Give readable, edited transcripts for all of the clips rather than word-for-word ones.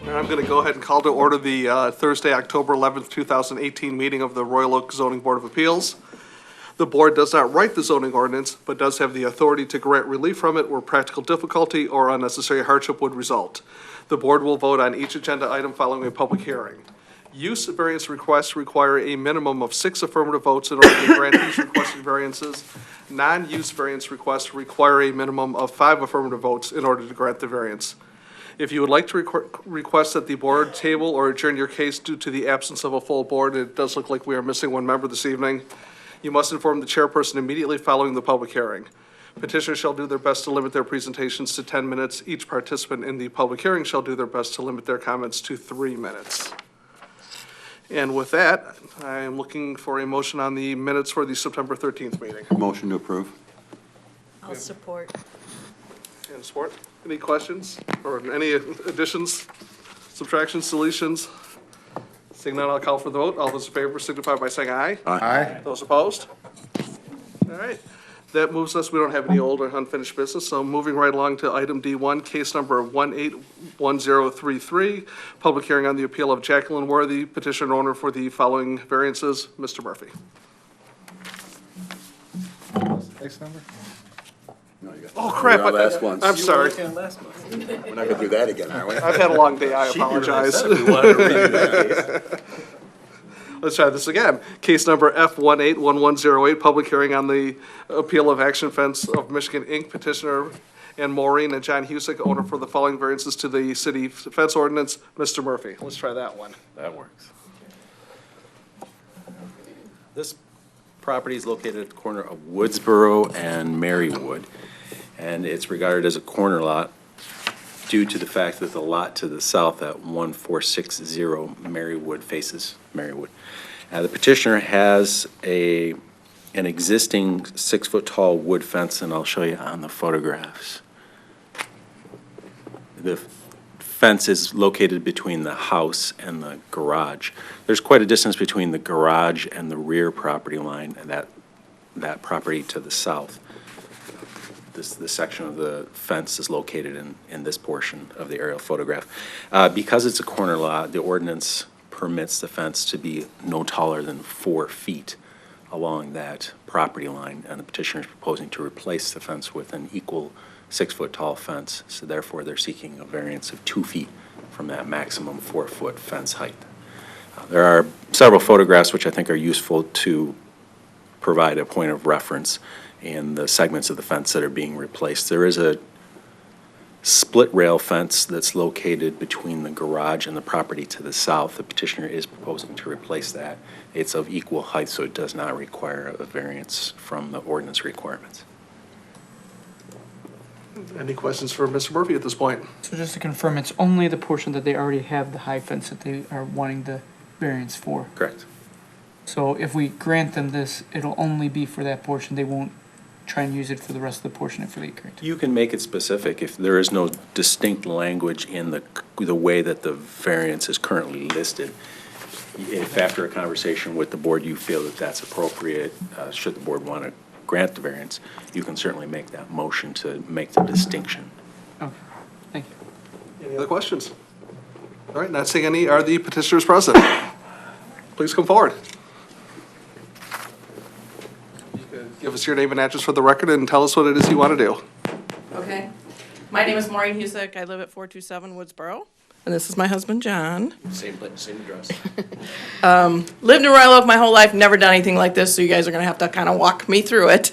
And I'm going to go ahead and call to order the Thursday, October 11th, 2018 meeting of the Royal Oak Zoning Board of Appeals. The board does not write the zoning ordinance, but does have the authority to grant relief from it where practical difficulty or unnecessary hardship would result. The board will vote on each agenda item following a public hearing. Use variance requests require a minimum of 6 affirmative votes in order to grant these requested variances. Non-use variance requests require a minimum of 5 affirmative votes in order to grant the variance. If you would like to request that the board table or adjourn your case due to the absence of a full board, it does look like we are missing one member this evening, you must inform the chairperson immediately following the public hearing. Petitioners shall do their best to limit their presentations to 10 minutes. Each participant in the public hearing shall do their best to limit their comments to 3 minutes. And with that, I am looking for a motion on the minutes for the September 13th meeting. Motion to approve. I'll support. And support. Any questions or any additions, subtractions, deletions? Seeing none, I'll call for the vote. All those in favor signify by saying aye. Aye. Those opposed? All right. That moves us, we don't have any old or unfinished business, so moving right along to item D1, case number 181033, public hearing on the appeal of Jacqueline Worthy, petitioner owner for the following variances. Mr. Murphy. Next number? No, you got- Oh, crap. You're on last one. I'm sorry. We're not gonna do that again, are we? I've had a long day, I apologize. Let's try this again. Case number F181108, public hearing on the appeal of Action Fence of Michigan, Inc., petitioner and Maureen and John Husek, owner for the following variances to the city fence ordinance. Mr. Murphy, let's try that one. That works. This property is located at the corner of Woodsboro and Marywood, and it's regarded as a corner lot due to the fact that the lot to the south at 1460 Marywood faces Marywood. The petitioner has an existing 6-foot-tall wood fence, and I'll show you on the photographs. The fence is located between the house and the garage. There's quite a distance between the garage and the rear property line, and that property to the south. This section of the fence is located in this portion of the aerial photograph. Because it's a corner lot, the ordinance permits the fence to be no taller than 4 feet along that property line, and the petitioner is proposing to replace the fence with an equal 6-foot-tall fence, so therefore they're seeking a variance of 2 feet from that maximum 4-foot fence height. There are several photographs which I think are useful to provide a point of reference in the segments of the fence that are being replaced. There is a split rail fence that's located between the garage and the property to the south. The petitioner is proposing to replace that. It's of equal height, so it does not require a variance from the ordinance requirements. Any questions for Mr. Murphy at this point? So just to confirm, it's only the portion that they already have the high fence that they are wanting the variance for. Correct. So if we grant them this, it'll only be for that portion. They won't try and use it for the rest of the portion if they grant it. You can make it specific if there is no distinct language in the way that the variance is currently listed. If after a conversation with the board you feel that that's appropriate, should the board want to grant the variance, you can certainly make that motion to make the distinction. Okay, thank you. Any other questions? All right, not seeing any. Are the petitioners present? Please come forward. Give us your name and address for the record and tell us what it is you want to do. Okay. My name is Maureen Husek. I live at 427 Woodsboro. And this is my husband, John. Same address. Lived in Royal Oak my whole life, never done anything like this, so you guys are going to have to kind of walk me through it.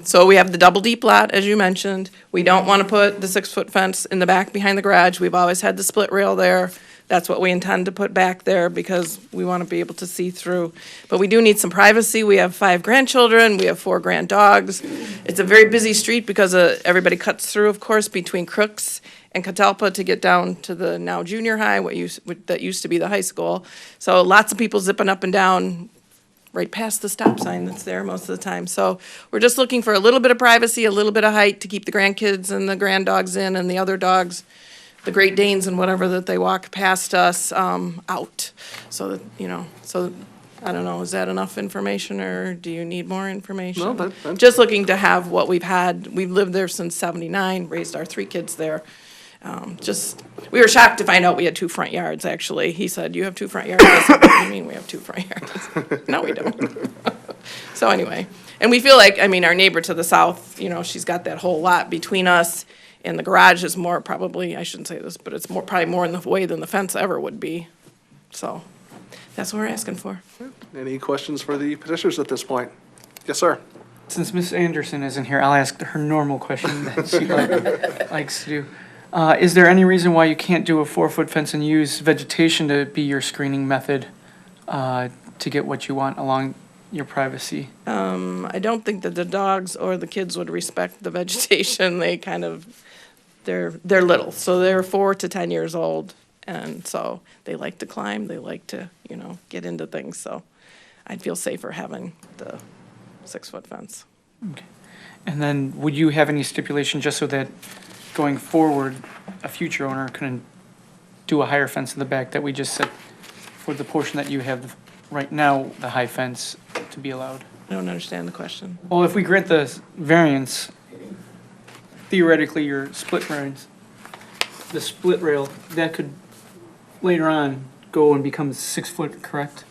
So we have the double deep lot, as you mentioned. We don't want to put the 6-foot fence in the back behind the garage. We've always had the split rail there. That's what we intend to put back there because we want to be able to see through. But we do need some privacy. We have 5 grandchildren. We have 4 grand dogs. It's a very busy street because everybody cuts through, of course, between Crooks and Catalpa to get down to the now junior high, that used to be the high school. So lots of people zipping up and down right past the stop sign that's there most of the time. So we're just looking for a little bit of privacy, a little bit of height to keep the grandkids and the granddogs in and the other dogs, the Great Danes and whatever that they walk past us, out. So that, so I don't know, is that enough information or do you need more information? No, that's just looking to have what we've had. We've lived there since '79, raised our 3 kids there. Just, we were shocked to find out we had 2 front yards, actually. He said, "You have 2 front yards?" I said, "What do you mean we have 2 front yards?" No, we don't. So anyway, and we feel like, I mean, our neighbor to the south, you know, she's got that whole lot between us, and the garage is more probably, I shouldn't say this, but it's more, probably more in the way than the fence ever would be. So, that's what we're asking for. Any questions for the petitioners at this point? Yes, sir. Since Miss Anderson isn't here, I'll ask her normal question that she likes to do. Is there any reason why you can't do a 4-foot fence and use vegetation to be your screening method to get what you want along your privacy? I don't think that the dogs or the kids would respect the vegetation. They kind of, they're little, so they're 4 to 10 years old, and so they like to climb, they like to, you know, get into things, so I'd feel safer having the 6-foot fence. And then would you have any stipulation just so that going forward, a future owner couldn't do a higher fence in the back that we just set for the portion that you have right now, the high fence to be allowed? I don't understand the question. Well, if we grant the variance, theoretically, your split variance, the split rail, that could later on go and become 6 foot, correct?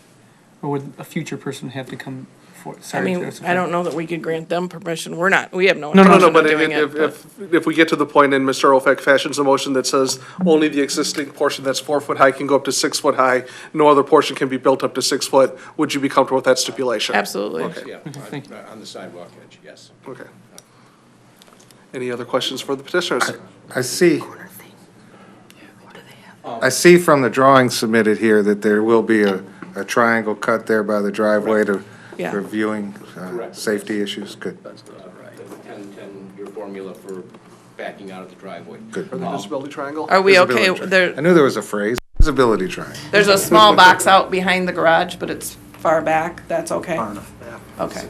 Or would a future person have to come for? I mean, I don't know that we could grant them permission. We're not, we have no No, intention but of doing it. but- if we get to the point and Mr. Ophek fashions a motion that says only the existing portion that's 4 foot high can go up to 6 foot high, no other portion can be built up to 6 foot, would you be comfortable with that stipulation? Absolutely. Yeah, thank you. on the sidewalk edge, yes. Okay. Any other questions for the petitioners? I see from the drawing submitted here that there will be a triangle cut there by the driveway to, Yeah. for viewing, Correct. safety issues. Good, Right. 10, your formula for backing out of the driveway. good. For the visibility triangle? Are we okay? Visibility triangle. I There, knew there was a phrase, visibility triangle. there's a small box out behind the garage, but it's far back. That's okay? Yeah. Okay.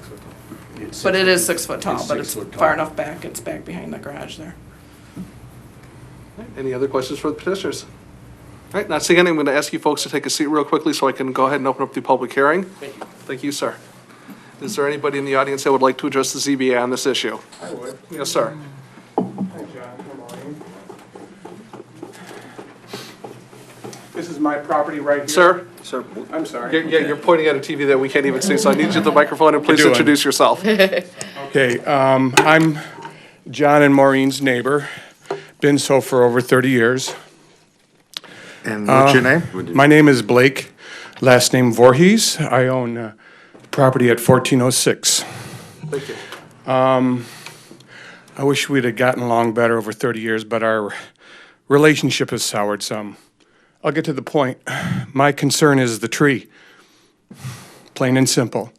But it is 6 foot tall, It's but 6 it's foot tall. far enough back. It's back behind the garage there. Any other questions for the petitioners? All right, not seeing any, I'm going to ask you folks to take a seat real quickly so I can go ahead and open up the public hearing. Thank you. Thank you, sir. Is there anybody in the audience that would like to address the ZBA on this issue? I would. Yes, sir. Hi, John. Good morning. This is my property right here. Sir? I'm sorry. Yeah, you're pointing at a TV that we can't even see, so I need you at the microphone and please doing? introduce yourself. Okay, I'm John and Maureen's neighbor. Been so for over 30 years. And what's your name? My name is Blake, last name Voorhees. I own property at 1406. Thank you. I wish we'd have gotten along better over 30 years, but our relationship has soured some. I'll get to the point. My concern is the tree, plain and simple.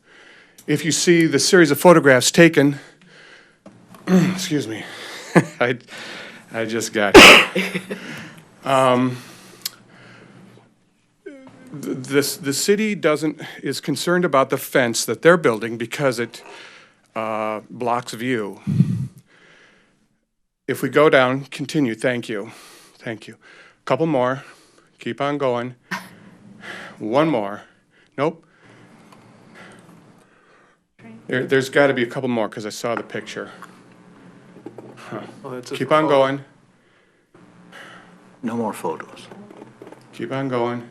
If you see the series of photographs taken, excuse me, I just got the city is concerned about the fence that they're building because it blocks view. If we go down, continue, thank you. Couple more, keep on going. One more, nope. There's gotta be a couple more, because I saw the picture. Well, that's it Keep for on photo. going, No more photos. keep on going.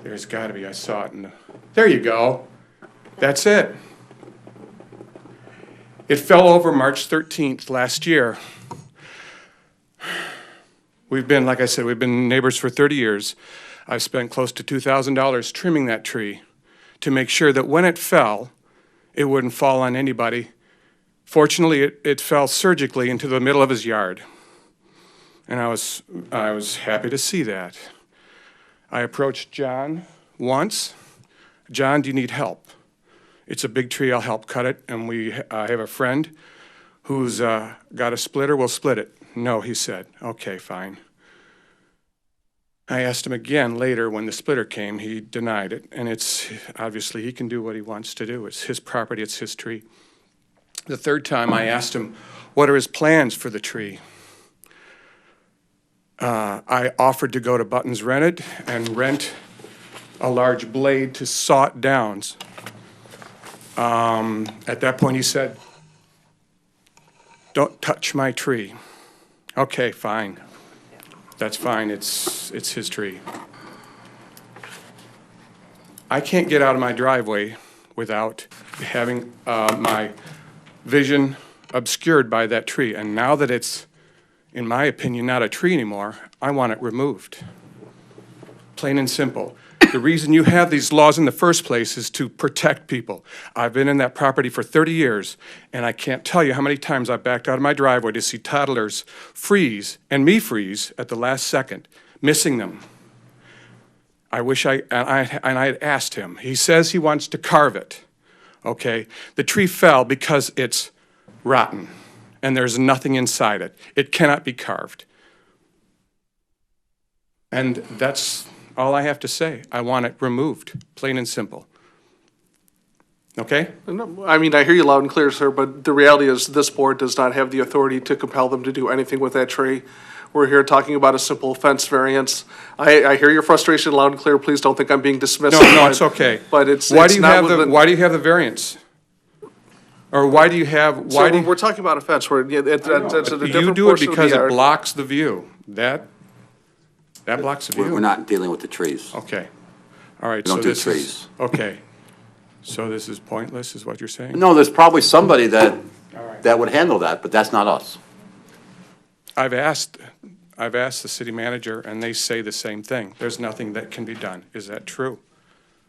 There's gotta be, I saw it in the, there you go. That's it. It fell over March 13th last year. We've been, like I said, we've been neighbors for 30 years. I've spent close to $2,000 trimming that tree to make sure that when it fell, it wouldn't fall on anybody. Fortunately, it fell surgically into the middle of his yard. And I was happy to see that. I approached John once. John, do you need help? It's a big tree, I'll help cut it. And I have a friend who's got a splitter, we'll split it. No, he said, okay, fine. I asked him again later when the splitter came, he denied it. And it's, obviously he can do what he wants to do. It's his property, it's his tree. The third time I asked him, what are his plans for the tree? I offered to go to Buttons Rented and rent a large blade to saw it down. At that point, he said, don't touch my tree. Okay, fine. That's fine, it's his tree. I can't get out of my driveway without having my vision obscured by that tree. And now that it's, in my opinion, not a tree anymore, I want it removed. Plain and simple. The reason you have these laws in the first place is to protect people. I've been in that property for 30 years, and I can't tell you how many times I've backed out of my driveway to see toddlers freeze, and me freeze at the last second, missing them. I wish I had asked him. He says he wants to carve it, okay? The tree fell because it's rotten, and there's nothing inside it. It cannot be carved. And that's all I have to say. I want it removed, plain and simple. Okay? No, I mean, I hear you loud and clear, sir, but the reality is this board does not have the authority to compel them to do anything with that tree. We're here talking about a simple fence variance. I hear your frustration loud and clear. Please don't think I'm being dismissive. No, it's okay. But it's Why do you not have the, within- why do you have the variance? Or why do you have, why do So you? we're talking about a fence, where it's a You different do it portion of the because it yard. blocks the view. That blocks the view. We're not dealing with the trees. Okay. All right, We don't so do this is, trees. okay. So this is pointless, is what you're saying? No, there's probably somebody that right. would handle that, but that's not us. I've asked the city manager, and they say the same thing. There's nothing that can be done. Is that true?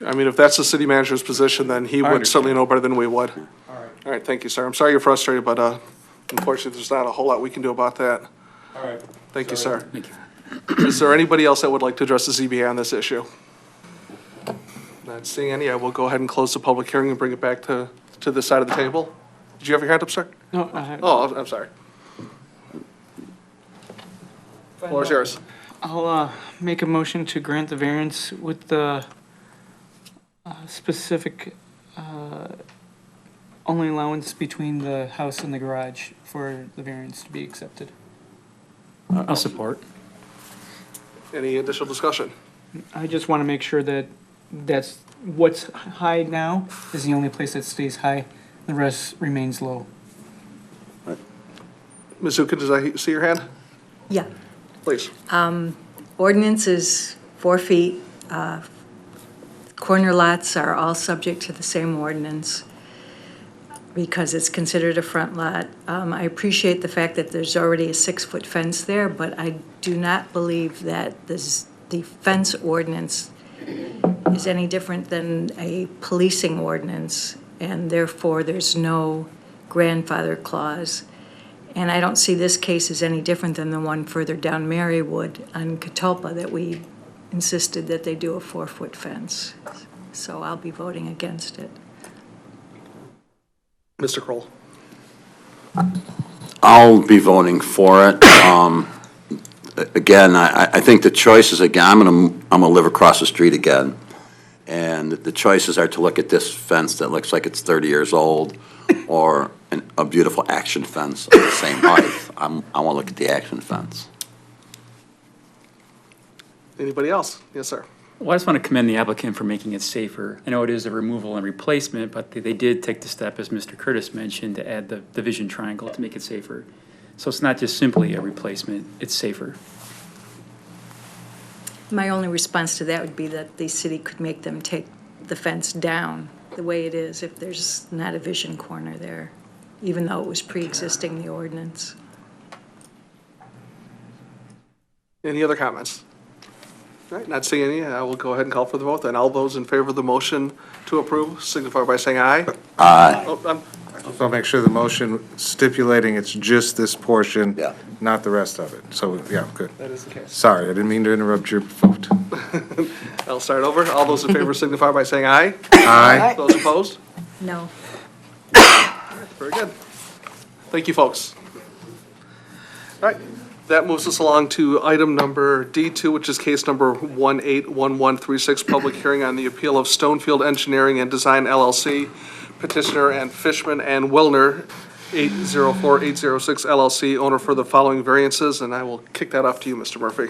I mean, if that's the city manager's position, then he would certainly understand. know better than we would. All right. All right, thank you, sir. I'm sorry you're frustrated, but unfortunately, there's not a whole lot we can do about that. All right. Thank you, Sorry. sir. Thank you. Is there anybody else that would like to address the ZBA on this issue? Not seeing any, I will go ahead and close the public hearing and bring it back to this side of the table. Did you have your hand up, sir? No, Oh, I'm sorry. Floor is yours. I'll make a motion to grant the variance with the specific only allowance between the house and the garage for the variance to be accepted. I'll support. Any additional discussion? I just want to make sure that that's what's high now is the only place that stays high. The rest remains low. Ms. Zuka, does I see your hand? Yeah. Please. Ordinance is 4 feet. Corner lots are all subject to the same ordinance because it's considered a front lot. I appreciate the fact that there's already a 6-foot fence there, but I do not believe that the fence ordinance is any different than a policing ordinance, and therefore there's no grandfather clause. And I don't see this case as any different than the one further down Marywood on Catalpa that we insisted that they do a 4-foot fence. So I'll be voting against it. Mr. Kroll. I'll be voting for it. Again, I think the choices, again, I'm gonna live across the street again. And the choices are to look at this fence that looks like it's 30 years old or a beautiful action fence of the same height. I want to look at the action fence. Anybody else? Yes, sir. Well, I just want to commend the applicant for making it safer. I know it is a removal and replacement, but they did take the step, as Mr. Curtis mentioned, to add the vision triangle to make it safer. So it's not just simply a replacement, it's safer. My only response to that would be that the city could make them take the fence down the way it is if there's not a vision corner there, even though it was pre-existing the ordinance. Any other comments? All right, not seeing any, I will go ahead and call for the vote. Then all those in favor of the motion to approve signify by saying aye. Aye. Oh, So I'll make sure the motion stipulating it's just this portion, Yeah. not the rest of it. So, yeah, good. that is the case. Sorry, I didn't mean to interrupt your vote. I'll start over. All those in favor signify by saying aye. Aye. Those opposed? No. Very good. Thank you, folks. All right, that moves us along to item number D2, which is case number 181136, public hearing on the appeal of Stonefield Engineering and Design LLC, petitioner and Fishman and Wilner, 804806 LLC, owner for the following variances, and I will kick that off to you, Mr. Murphy.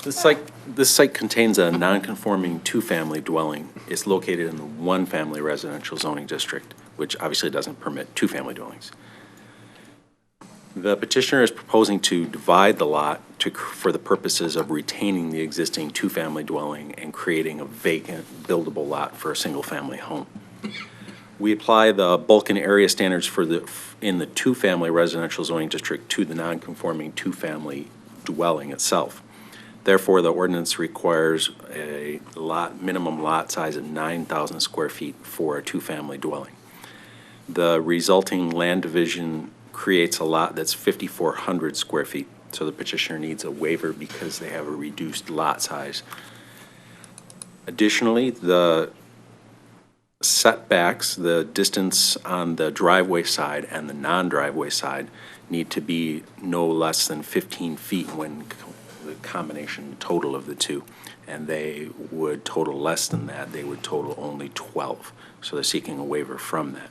This site contains a non-conforming two-family dwelling. It's located in the one-family residential zoning district, which obviously doesn't permit two-family dwellings. The petitioner is proposing to divide the lot for the purposes of retaining the existing two-family dwelling and creating a vacant buildable lot for a single-family home. We apply the bulk and area standards in the two-family residential zoning district to the non-conforming two-family dwelling itself. Therefore, the ordinance requires a minimum lot size of 9,000 square feet for a two-family dwelling. The resulting land division creates a lot that's 5,400 square feet. So the petitioner needs a waiver because they have a reduced lot size. Additionally, the setbacks, the distance on the driveway side and the non-driveway side need to be no less than 15 feet when the combination total of the two. And they would total less than that. They would total only 12. So they're seeking a waiver from that.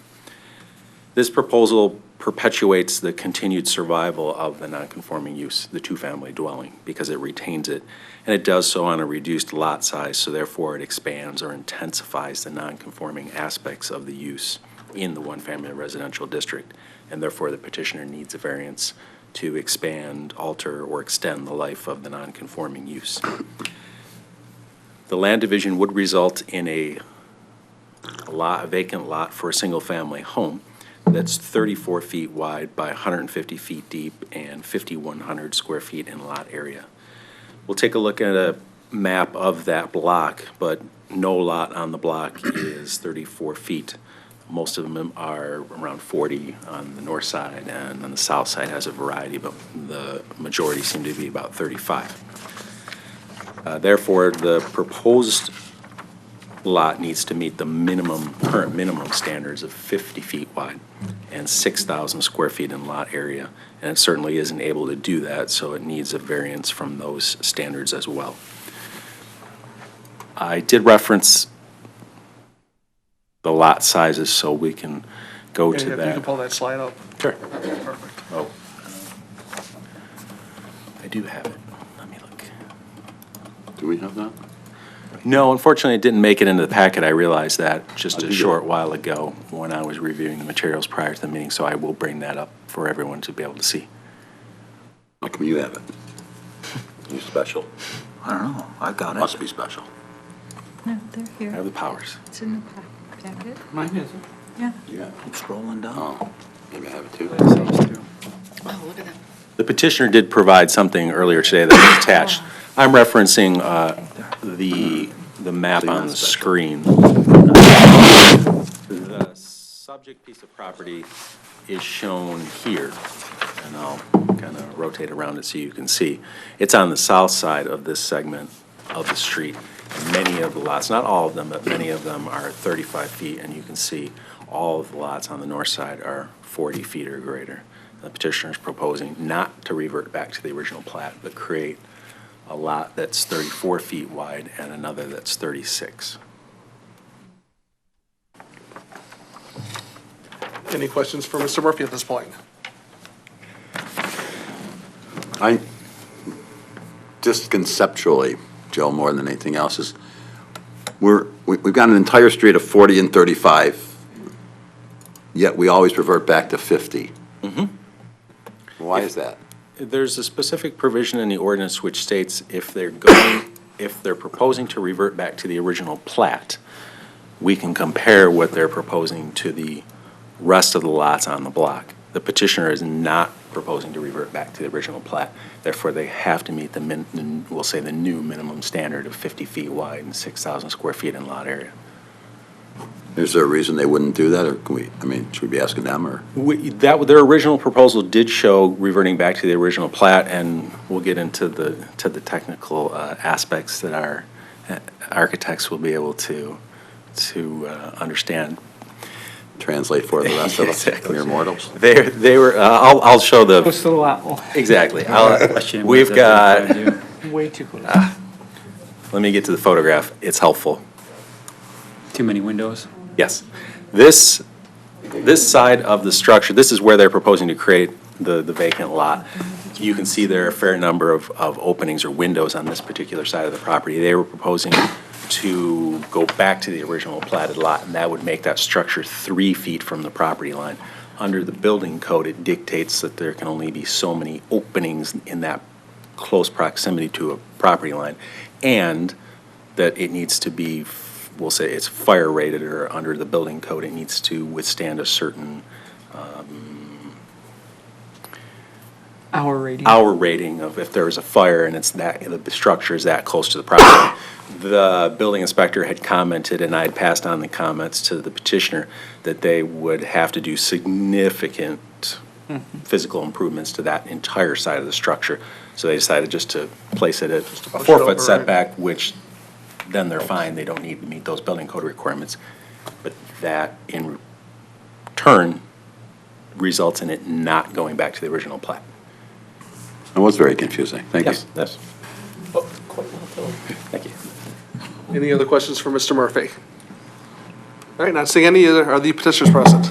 This proposal perpetuates the continued survival of the non-conforming use, the two-family dwelling, because it retains it, and it does so on a reduced lot size, so therefore it expands or intensifies the non-conforming aspects of the use in the one-family residential district, and therefore the petitioner needs a variance to expand, alter, or extend the life of the non-conforming use. The land division would result in a vacant lot for a single-family home that's 34 feet wide by 150 feet deep and 5,100 square feet in lot area. We'll take a look at a map of that block, but no lot on the block is 34 feet. Most of them are around 40 on the north side, and on the south side has a variety, but the majority seem to be about 35. Therefore, the proposed lot needs to meet the current minimum standards of 50 feet wide and 6,000 square feet in lot area, and it certainly isn't able to do that, so it needs a variance from those standards as well. I did reference the lot sizes, so we can go to You that. can pull that slide up. Sure. Perfect. Oh. I do have it. Let me look. Do we have that? No, unfortunately, it didn't make it into the packet. I realized that just Oh, a did you? short while ago when I was reviewing the materials prior to the meeting, so I will bring that up for everyone to be able to see. How come you have it? You special? I don't know, I got it. Must be special. No, they're I have here. the powers. It's in the packet. Mine isn't. Yeah. Yeah. I'm scrolling down. Oh, maybe I have it too. Oh, look at that. The petitioner did provide something earlier today that was attached. I'm referencing the map on the screen. The subject piece of property is shown here, and I'll kind of rotate around it so you can see. It's on the south side of this segment of the street. Many of the lots, not all of them, but many of them are 35 feet, and you can see all of the lots on the north side are 40 feet or greater. The petitioner is proposing not to revert back to the original plat, but create a lot that's 34 feet wide and another that's 36. Any questions for Mr. Murphy at this point? Just conceptually, Joe, more than anything else, is we've got an entire street of 40 and 35, yet we always revert back to 50. Why is that? There's a specific provision in the ordinance which states if they're proposing to revert back to the original plat, we can compare what they're proposing to the rest of the lots on the block. The petitioner is not proposing to revert back to the original plat. Therefore, they have to meet the new minimum standard of 50 feet wide and 6,000 square feet in lot area. Is there a reason they wouldn't do that, or should we be asking them, or? Their original proposal did show reverting back to the original plat, and we'll get into the technical aspects that our architects will be able to understand. Translate for the rest of us, Exactly. mere mortals? They were. I'll show the Close to the lot, exactly. Question, We've what does that got. do? way too close. Let me get to the photograph. It's helpful. Too many windows? Yes. This side of the structure, this is where they're proposing to create the vacant lot. You can see there are a fair number of openings or windows on this particular side of the property. They were proposing to go back to the original platted lot, and that would make that structure 3 feet from the property line. under the building code, it dictates that there can only be so many openings in that close proximity to a property line, and that it needs to be, we'll say it's fire rated, or under the building code, it needs to withstand a certain Hour rating. hour rating of if there is a fire and it's that, the structure is that close to the property. The building inspector had commented, and I had passed on the comments to the petitioner, that they would have to do significant physical improvements to that entire side of the structure. So they decided just to place it at a push it 4-foot over, right? setback, which then they're fine. They don't need to meet those building code requirements. But that in turn results in it not going back to the original plat. It was very confusing. Thank you. Yes. Thank you. Any other questions for Mr. Murphy? All right, not seeing any, are the petitioners present?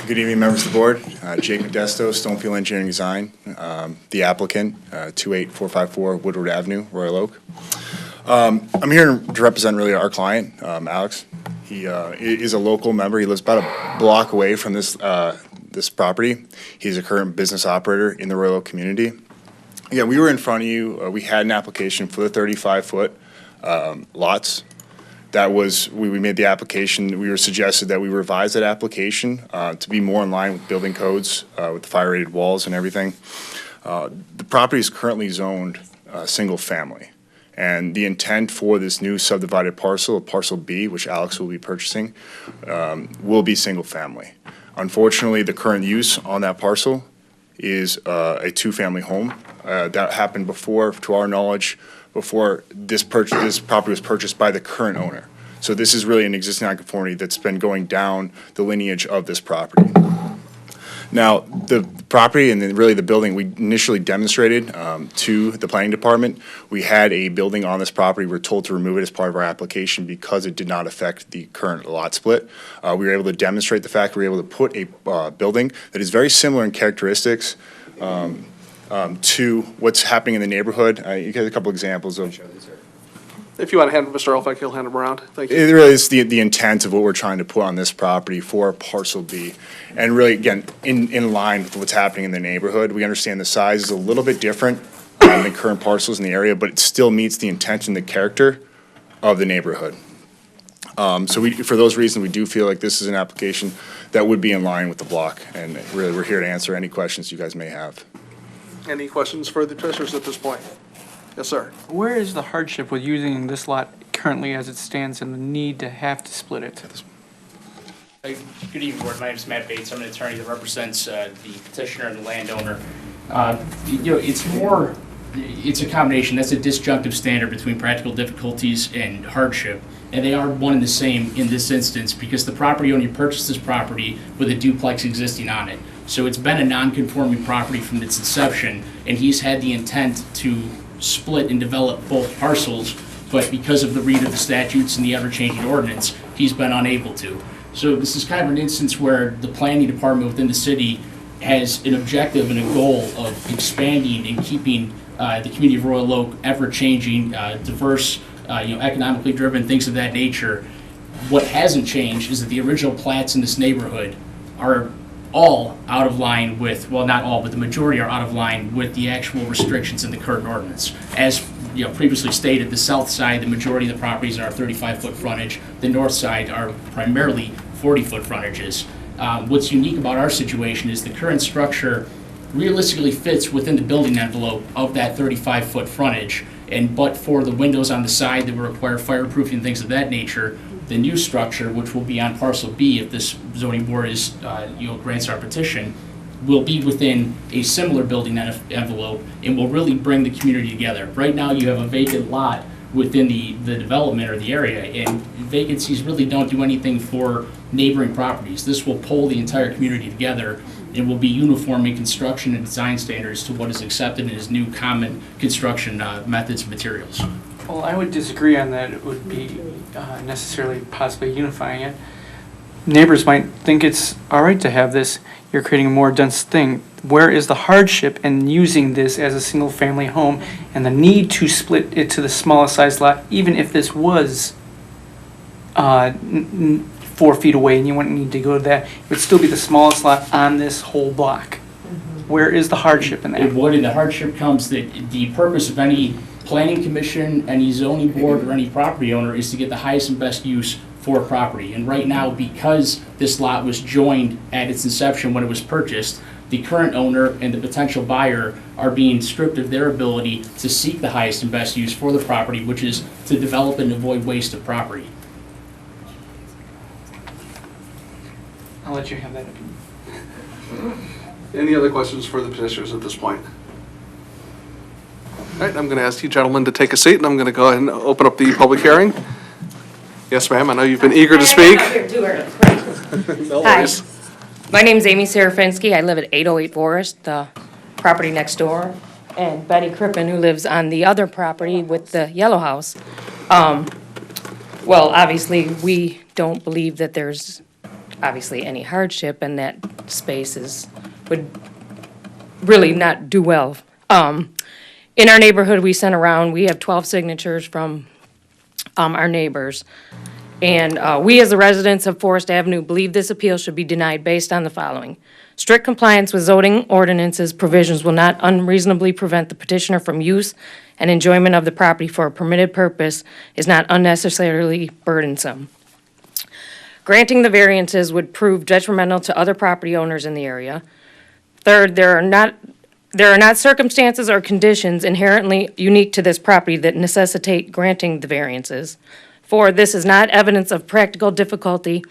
Good evening, members of the board. Jake Modesto, Stonefield Engineering Design, the applicant, 28454 Woodward Avenue, Royal Oak. I'm here to represent really our client, Alex. He is a local member. He lives about a block away from this property. He's a current business operator in the Royal Oak community. Yeah, we were in front of you. We had an application for the 35-foot lots. That was, we made the application. We were suggested that we revise that application to be more in line with building codes, with the fire rated walls and everything. The property is currently zoned single family. And the intent for this new subdivided parcel, Parcel B, which Alex will be purchasing, will be single family. Unfortunately, the current use on that parcel is a two-family home. That happened before, to our knowledge, before this property was purchased by the current owner. So this is really an existing nonconformity that's been going down the lineage of this property. Now, the property and then really the building, we initially demonstrated to the planning department. We had a building on this property. We were told to remove it as part of our application because it did not affect the current lot split. We were able to demonstrate the fact we were able to put a building that is very similar in characteristics to what's happening in the neighborhood. You get a couple examples of. If you want to hand Mr. Elphick, he'll hand them around. Thank you. It really is the intent of what we're trying to put on this property for Parcel B. And really, again, in line with what's happening in the neighborhood. We understand the size is a little bit different than current parcels in the area, but it still meets the intent and the character of the neighborhood. So for those reasons, we do feel like this is an application that would be in line with the block. And really, we're here to answer any questions you guys may have. Any questions for the petitioners at this point? Yes, sir. Where is the hardship with using this lot currently as it stands and the need to have to split it? Good evening, board. My name is Matt Bates. I'm an attorney that represents the petitioner and the landowner. It's a combination. That's a disjunctive standard between practical difficulties and hardship. And they are one and the same in this instance because the property owner purchased this property with a duplex existing on it. So it's been a non-conforming property from its inception, and he's had the intent to split and develop both parcels, but because of the read of the statutes and the ever-changing ordinance, he's been unable to. So this is kind of an instance where the planning department within the city has an objective and a goal of expanding and keeping the community of Royal Oak ever-changing, diverse, economically driven, things of that nature. What hasn't changed is that the original plats in this neighborhood are all out of line with, well, not all, but the majority are out of line with the actual restrictions in the current ordinance. As previously stated, the south side, the majority of the properties are 35-foot frontage. The north side are primarily 40-foot frontages. What's unique about our situation is the current structure realistically fits within the building envelope of that 35-foot frontage. And but for the windows on the side that will require fireproofing and things of that nature, the new structure, which will be on Parcel B if this zoning board is, grants our petition, will be within a similar building envelope and will really bring the community together. Right now, you have a vacant lot within the development or the area, and vacancies really don't do anything for neighboring properties. This will pull the entire community together and will be uniform in construction and design standards to what is accepted in as new common construction methods and materials. Well, I would disagree on that. It would be necessarily possibly unifying it. Neighbors might think it's all right to have this. You're creating a more dense thing. Where is the hardship in using this as a single-family home and the need to split it to the smallest size lot, even if this was 4 feet away and you wouldn't need to go to that, it would still be the smallest lot on this whole block. Where is the hardship in It that? would, and the hardship comes that the purpose of any planning commission, any zoning board, or any property owner is to get the highest and best use for property. And right now, because this lot was joined at its inception when it was purchased, the current owner and the potential buyer are being stripped of their ability to seek the highest and best use for the property, which is to develop and avoid waste of property. I'll let you have that opinion. Any other questions for the petitioners at this point? All right, I'm going to ask you gentlemen to take a seat, and I'm going to go ahead and open up the public hearing. Yes, ma'am, I know you've been eager to speak. No Hi, worries. my name's Amy Serafinsky. I live at 808 Forest, the property next door. And Betty Crippen, who lives on the other property with the yellow house. Well, obviously, we don't believe that there's obviously any hardship and that spaces would really not do well. In our neighborhood, we sent around, we have 12 signatures from our neighbors. And we, as the residents of Forest Avenue, believe this appeal should be denied based on the following. Strict compliance with zoning ordinances provisions will not unreasonably prevent the petitioner from use and enjoyment of the property for a permitted purpose is not unnecessarily burdensome. Granting the variances would prove detrimental to other property owners in the area. Third, there are not circumstances or conditions inherently unique to this property that necessitate granting the variances. Four, this is not evidence of practical difficulty,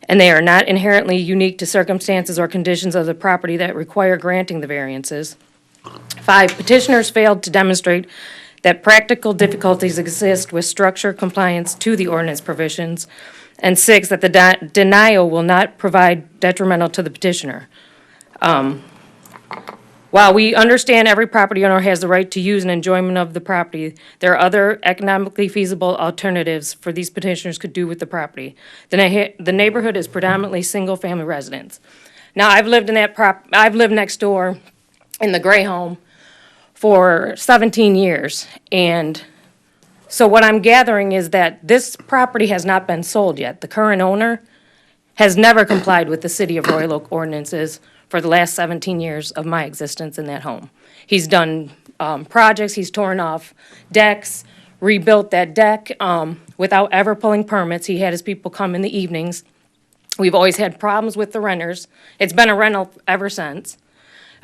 and they are not inherently unique to circumstances or conditions of the property that require granting the variances. Five, petitioners failed to demonstrate that practical difficulties exist with structure compliance to the ordinance provisions. And six, that the denial will not provide detrimental to the petitioner. While we understand every property owner has the right to use and enjoyment of the property, there are other economically feasible alternatives for these petitioners could do with the property. The neighborhood is predominantly single-family residents. Now, I've lived next door in the gray home for 17 years, and so what I'm gathering is that this property has not been sold yet. The current owner has never complied with the City of Royal Oak ordinances for the last 17 years of my existence in that home. He's done projects, he's torn off decks, rebuilt that deck without ever pulling permits. He had his people come in the evenings. We've always had problems with the renters. It's been a rental ever since.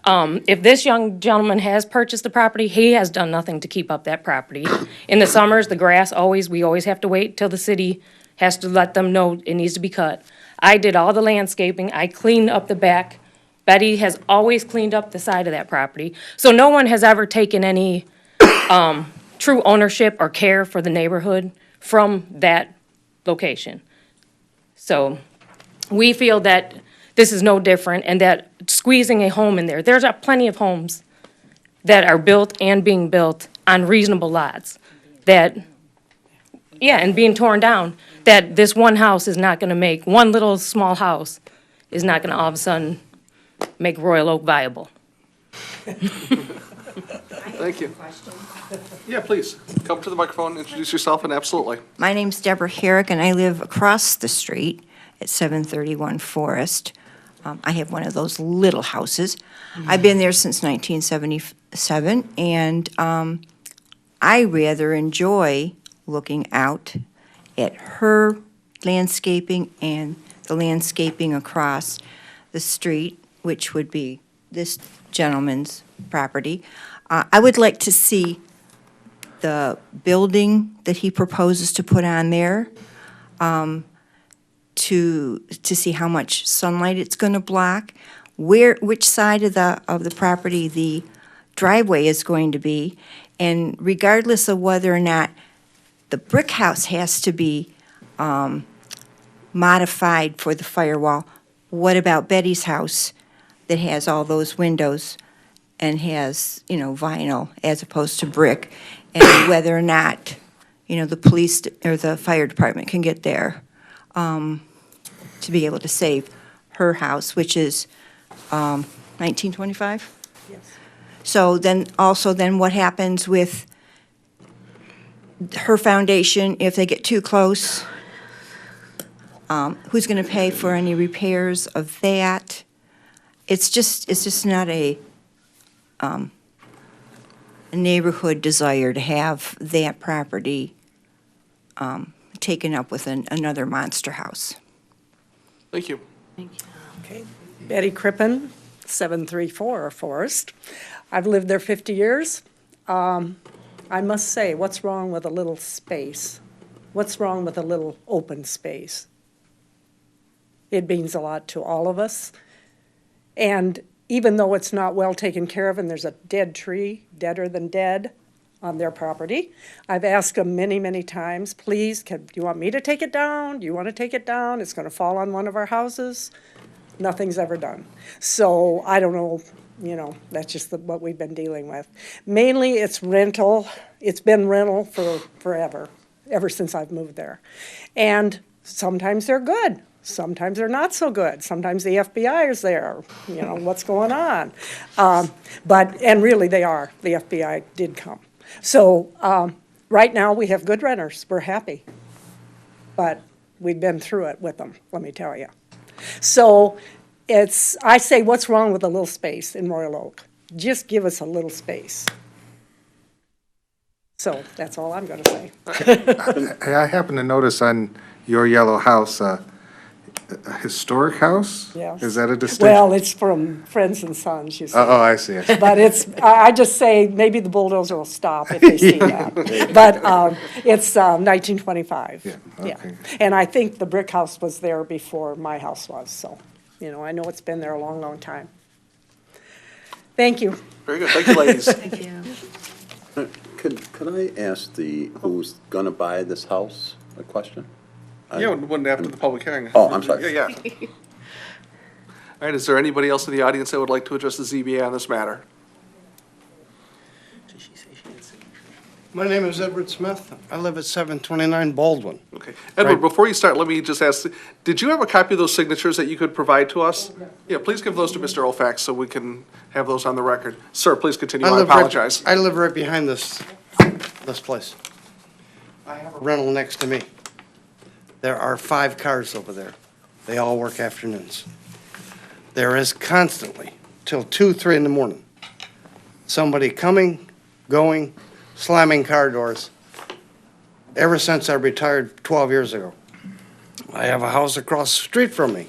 If this young gentleman has purchased the property, he has done nothing to keep up that property. In the summers, the grass we always have to wait till the city has to let them know it needs to be cut. I did all the landscaping, I cleaned up the back. Betty has always cleaned up the side of that property. So no one has ever taken any true ownership or care for the neighborhood from that location. So we feel that this is no different and that squeezing a home in there, there's plenty of homes that are built and being built on reasonable lots that, yeah, and being torn down, that this one house is not gonna make, one little small house is not gonna all of a sudden make Royal Oak viable. Thank you. Yeah, please, come to the microphone, introduce yourself, and absolutely. My name's Deborah Herrick, and I live across the street at 731 Forest. I have one of those little houses. I've been there since 1977, and I rather enjoy looking out at her landscaping and the landscaping across the street, which would be this gentleman's property. I would like to see the building that he proposes to put on there, to see how much sunlight it's going to block, which side of the property the driveway is going to be, and regardless of whether or not the brick house has to be modified for the firewall, what about Betty's house that has all those windows and has, vinyl as opposed to brick, and whether or not, the police or the fire department can get there to be able to save her house, which is 1925? Yes. So then what happens with her foundation if they get too close? Who's going to pay for any repairs of that? It's just not a neighborhood desire to have that property taken up with another monster house. Thank you. Okay. Betty Crippen, 734 Forest. I've lived there 50 years. I must say, what's wrong with a little space? What's wrong with a little open space? It means a lot to all of us. And even though it's not well taken care of and there's a dead tree, deader than dead, on their property, I've asked them many, many times, please, do you want me to take it down? Do you want to take it down? It's going to fall on one of our houses. Nothing's ever done. So I don't know, that's just what we've been dealing with. Mainly it's rental. It's been rental for forever, ever since I've moved there. And sometimes they're good. Sometimes they're not so good. Sometimes the FBI is there, what's going on. And really they are. The FBI did come. So right now we have good renters. We're happy. But we've been through it with them, let me tell you. So I say, what's wrong with a little space in Royal Oak? Just give us a little space. So that's all I'm going to say. I happen to notice on your yellow house, a historic house? Yes. Is that a distinction? Well, it's from Friends and Sons, you see. Oh, I see. But I just say, maybe the bulldozer will stop if they see that. But it's 1925. Yeah, okay. And I think the brick house was there before my house was, so, I know it's been there a long, long time. Thank you. Very good. Thank you, ladies. Thank you. Could I ask who's gonna buy this house a question? Yeah, when after the public hearing. Oh, I'm sorry. Yeah. All right, is there anybody else in the audience that would like to address the ZBA on this matter? My name is Edward Smith. I live at 729 Baldwin. Okay. Edward, Right. before you start, let me just ask, did you have a copy of those signatures that you could provide to us? Yeah, please give those to Mr. Olfax so we can have those on the record. Sir, please continue. I apologize. I live right behind this place. I have a rental next to me. There are 5 cars over there. They all work afternoons. There is constantly, till 2, 3 in the morning, somebody coming, going, slamming car doors, ever since I retired 12 years ago. I have a house across the street from me.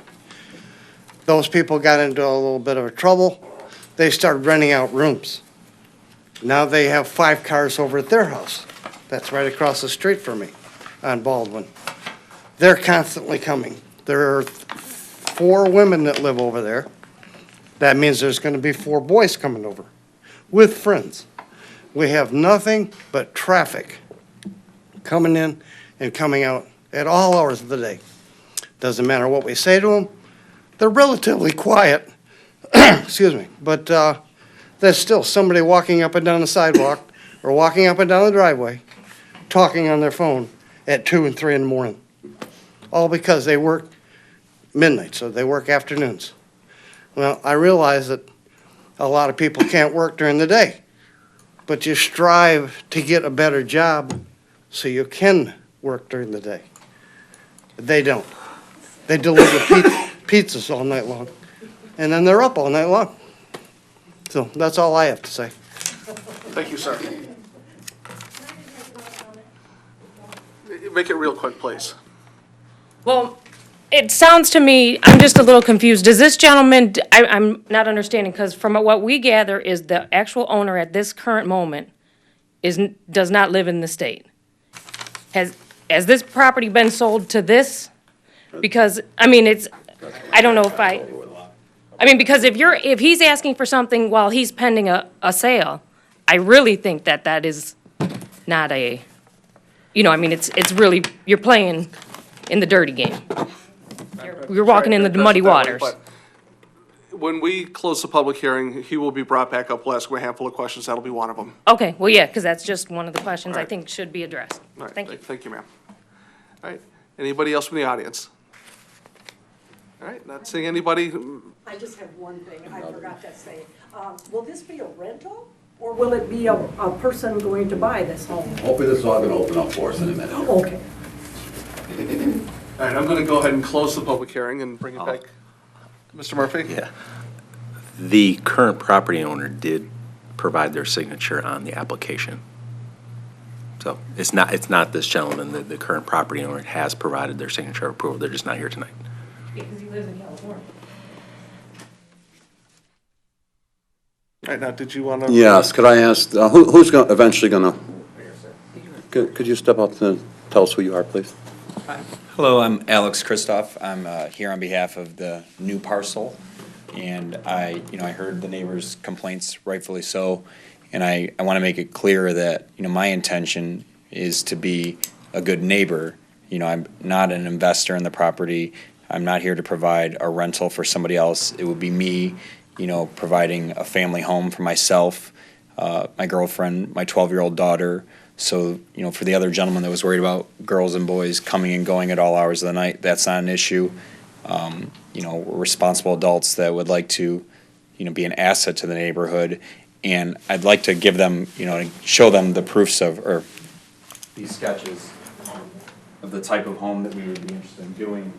Those people got into a little bit of a trouble. They started renting out rooms. Now they have 5 cars over at their house. That's right across the street from me on Baldwin. They're constantly coming. There are 4 women that live over there. That means there's going to be 4 boys coming over with friends. We have nothing but traffic coming in and coming out at all hours of the day. Doesn't matter what we say to them. They're relatively quiet, excuse me, but there's still somebody walking up and down the sidewalk or walking up and down the driveway, talking on their phone at 2 and 3 in the morning. All because they work midnight, so they work afternoons. Well, I realize that a lot of people can't work during the day, but you strive to get a better job so you can work during the day. They don't. They deliver pizzas all night long, and then they're up all night long. So that's all I have to say. Thank you, sir. Make it real quick, please. Well, it sounds to me, I'm just a little confused. Does this gentleman, I'm not understanding, because from what we gather is the actual owner at this current moment does not live in the state. Has this property been sold to this? Because, I mean, I don't know because if he's asking for something while he's pending a sale, I really think that is not it's really, you're playing in the dirty game. You're walking in the muddy waters. But when we close the public hearing, he will be brought back up. We'll ask him a handful of questions. That'll be one of them. Okay, well, yeah, because that's just one of the questions I Right. think should be addressed. All right. Thank you. Thank you, ma'am. All right. Anybody else from the audience? All right, not seeing anybody. I just have one thing I forgot to say. Will this be a rental, or will it be a person going to buy this home? Hopefully this is all gonna open up for us in a minute. Okay. All right, I'm going to go ahead and close the public hearing and bring it back. Mr. Murphy? Yeah. The current property owner did provide their signature on the application. So it's not this gentleman, the current property owner has provided their signature of approval. They're just not here tonight. Because he lives in California. All right, now, did you want to? Yes, could I ask, who's eventually going to, could you step up and tell us who you are, please? Hello, I'm Alex Christoff. I'm here on behalf of the new parcel, and I heard the neighbors' complaints, rightfully so, and I want to make it clear that, my intention is to be a good neighbor. I'm not an investor in the property. I'm not here to provide a rental for somebody else. It would be me, providing a family home for myself, my girlfriend, my 12-year-old daughter. So, for the other gentleman that was worried about girls and boys coming and going at all hours of the night, that's not an issue. We're responsible adults that would like to, be an asset to the neighborhood. And I'd like to give them, show them the proofs of, or these sketches of the type of home that we would be interested in doing.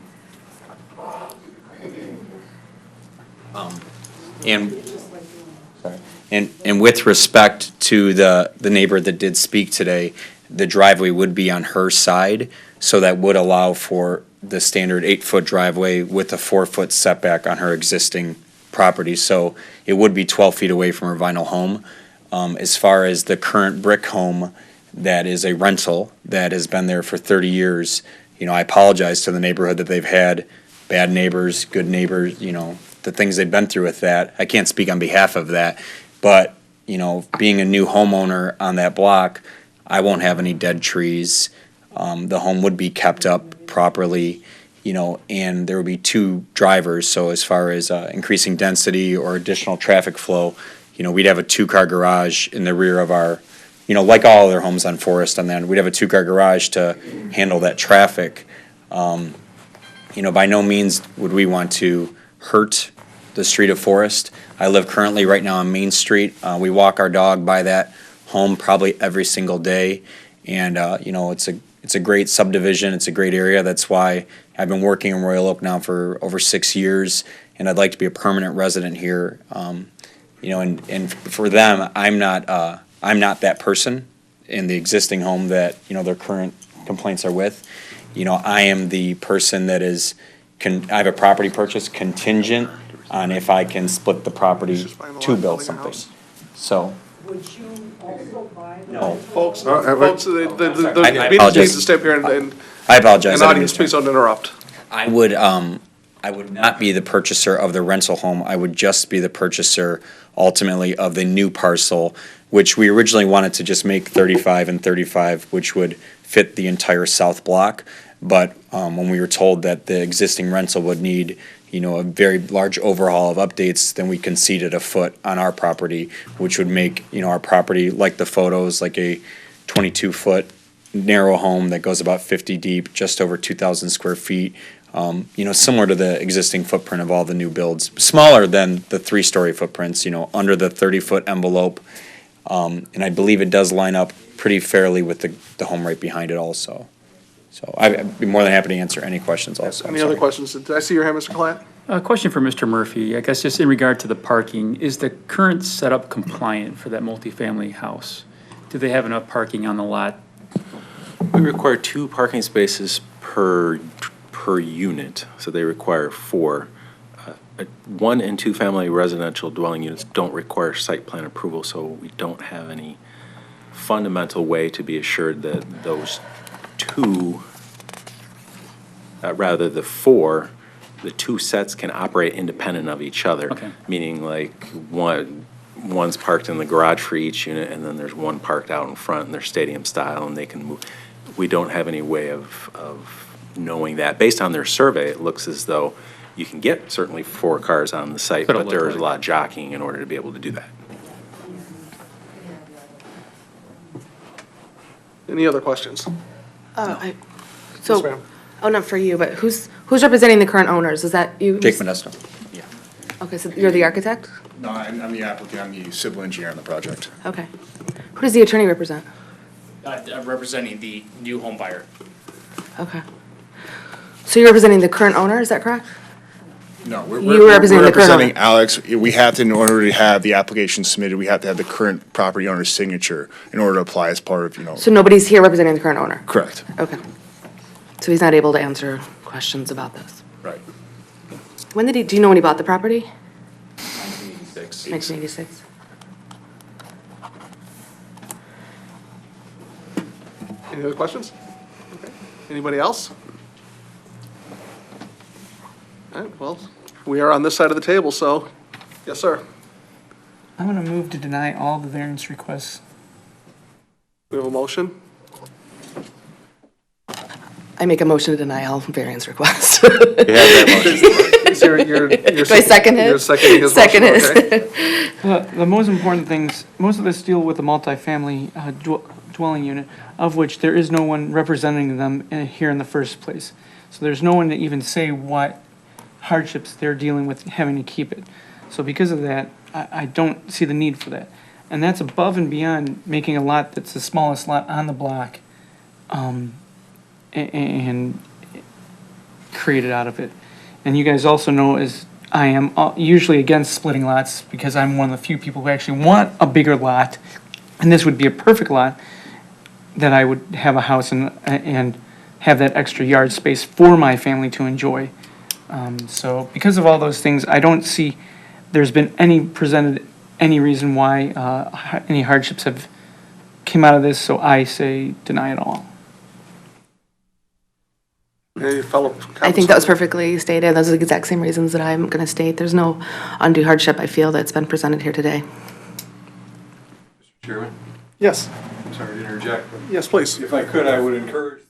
And with respect to the neighbor that did speak today, the driveway would be on her side, so that would allow for the standard 8-foot driveway with a 4-foot setback on her existing property. So it would be 12 feet away from her vinyl home. As far as the current brick home, that is a rental that has been there for 30 years, I apologize to the neighborhood that they've had bad neighbors, good neighbors, the things they've been through with that. I can't speak on behalf of that. But, being a new homeowner on that block, I won't have any dead trees. The home would be kept up properly, and there would be 2 drivers. So as far as increasing density or additional traffic flow, we'd have a 2-car garage in the rear of our, like all other homes on Forest, and then we'd have a 2-car garage to handle that traffic. By no means would we want to hurt the street of Forest. I live currently right now on Main Street. We walk our dog by that home probably every single day, and it's a great subdivision. It's a great area. That's why I've been working in Royal Oak now for over 6 years, and I'd like to be a permanent resident here. And for them, I'm not that person in the existing home that their current complaints are with. I am the person that is. I have a property purchase contingent on if I can split the property to build something. So. Would you also buy the? No. Folks, I the meeting apologize. needs to step here and I apologize. And audience, please don't interrupt. I would not be the purchaser of the rental home. I would just be the purchaser ultimately of the new parcel, which we originally wanted to just make 35 and 35, which would fit the entire south block. But when we were told that the existing rental would need, a very large overhaul of updates, then we conceded a foot on our property, which would make, our property, like the photos, like a 22-foot narrow home that goes about 50 deep, just over 2,000 square feet, similar to the existing footprint of all the new builds, smaller than the 3-story footprints, under the 30-foot envelope. And I believe it does line up pretty fairly with the home right behind it also. So I'd be more than happy to answer any questions also. Any other questions? Did I see your hand, Mr. Klatt? A question for Mr. Murphy, I guess just in regard to the parking, is the current setup compliant for that multifamily house? Do they have enough parking on the lot? We require 2 parking spaces per unit, so they require 4. 1 and 2 family residential dwelling units don't require site plan approval, so we don't have any fundamental way to be assured that those 2, rather the 4, the 2 sets can operate independent of each other. Okay. Meaning like one's parked in the garage for each unit, and then there's one parked out in front, and they're stadium style, and they can move. We don't have any way of knowing that. Based on their survey, it looks as though you can get certainly 4 cars on the site, but there's a lot of jockeying in order to be able to do that. Any other questions? So, not for you, but who's representing the current owners? Is that you? Jake Modesto. Yeah. Okay, so you're the architect? No, I'm the applicant, I'm the civil engineer on the project. Okay. Who does the attorney represent? I'm representing the new home buyer. Okay. So you're representing the current owner, is that correct? No, we're You were representing the current representing owner. Alex. We have to, in order to have the application submitted, we have to have the current property owner's signature in order to apply as part of, So nobody's here representing the current owner? Correct. Okay. So he's not able to answer questions about this? Right. When did he, do you know when he bought the property? 1986. 1986. Any other questions? Okay. Anybody else? All right, well, we are on this side of the table, so, yes, sir. I'm going to move to deny all the variance requests. We have a motion. I make a motion to deny all variance requests. Do I second it? You're seconding his Second motion, it. okay. The most important things, most of this deal with the multifamily dwelling unit, of which there is no one representing them here in the first place. So there's no one to even say what hardships they're dealing with having to keep it. So because of that, I don't see the need for that. And that's above and beyond making a lot that's the smallest lot on the block and created out of it. And you guys also know, as I am usually against splitting lots because I'm one of the few people who actually want a bigger lot, and this would be a perfect lot that I would have a house and have that extra yard space for my family to enjoy. So because of all those things, I don't see there's been presented any reason why any hardships have came out of this, so I say deny it all. Any fellow I think that was perfectly stated. Those are the exact same reasons that I'm going to state. There's no undue hardship, I feel, that's been presented here today. Chairman? Yes. I'm sorry to interject, but Yes, please. if I could, I would encourage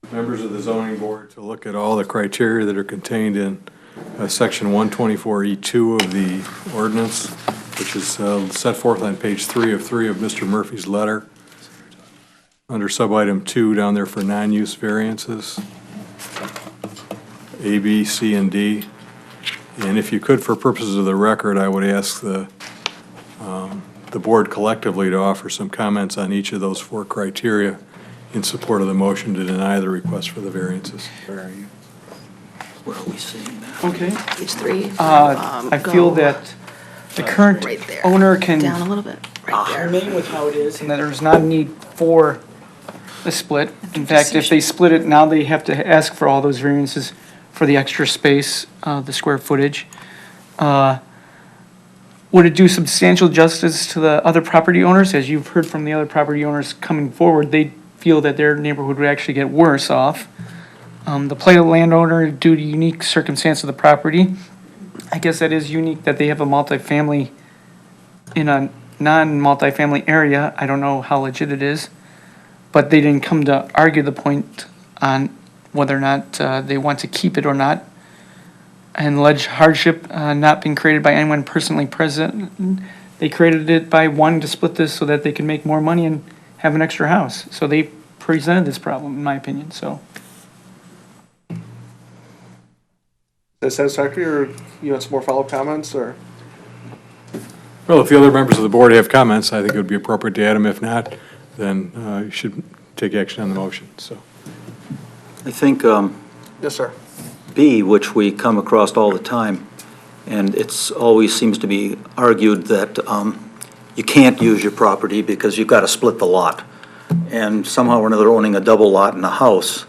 the members of the zoning board to look at all the criteria that are contained in section 124E2 of the ordinance, which is set forth on page 3 of Mr. Murphy's letter. Under sub-item 2 down there for non-use variances, A, B, C, and D. And if you could, for purposes of the record, I would ask the board collectively to offer some comments on each of those 4 criteria in support of the motion to deny the request for the variances. Where are you? Where are we seeing that? Okay. Page 3. I feel that the current right there. owner can Down a little bit, right there. remain with how it is, and that there's not a need for a split. In fact, if they split it, now they have to ask for all those variances for the extra space, the square footage. Would it do substantial justice to the other property owners? As you've heard from the other property owners coming forward, they feel that their neighborhood would actually get worse off. The plight of the landowner due to unique circumstance of the property. I guess that is unique that they have a multifamily in a non-multifamily area. I don't know how legit it is, but they didn't come to argue the point on whether or not they want to keep it or not. And alleged hardship not being created by anyone personally present. They created it by wanting to split this so that they can make more money and have an extra house. So they presented this problem, in my opinion, so. Is that satisfactory, or you have some more follow-up comments, or? Well, if the other members of the board have comments, I think it would be appropriate to add them. If not, then you should take action on the motion, so. I think Yes, sir. B, which we come across all the time, and it's always seems to be argued that you can't use your property because you've got to split the lot. And somehow or another, owning a double lot in a house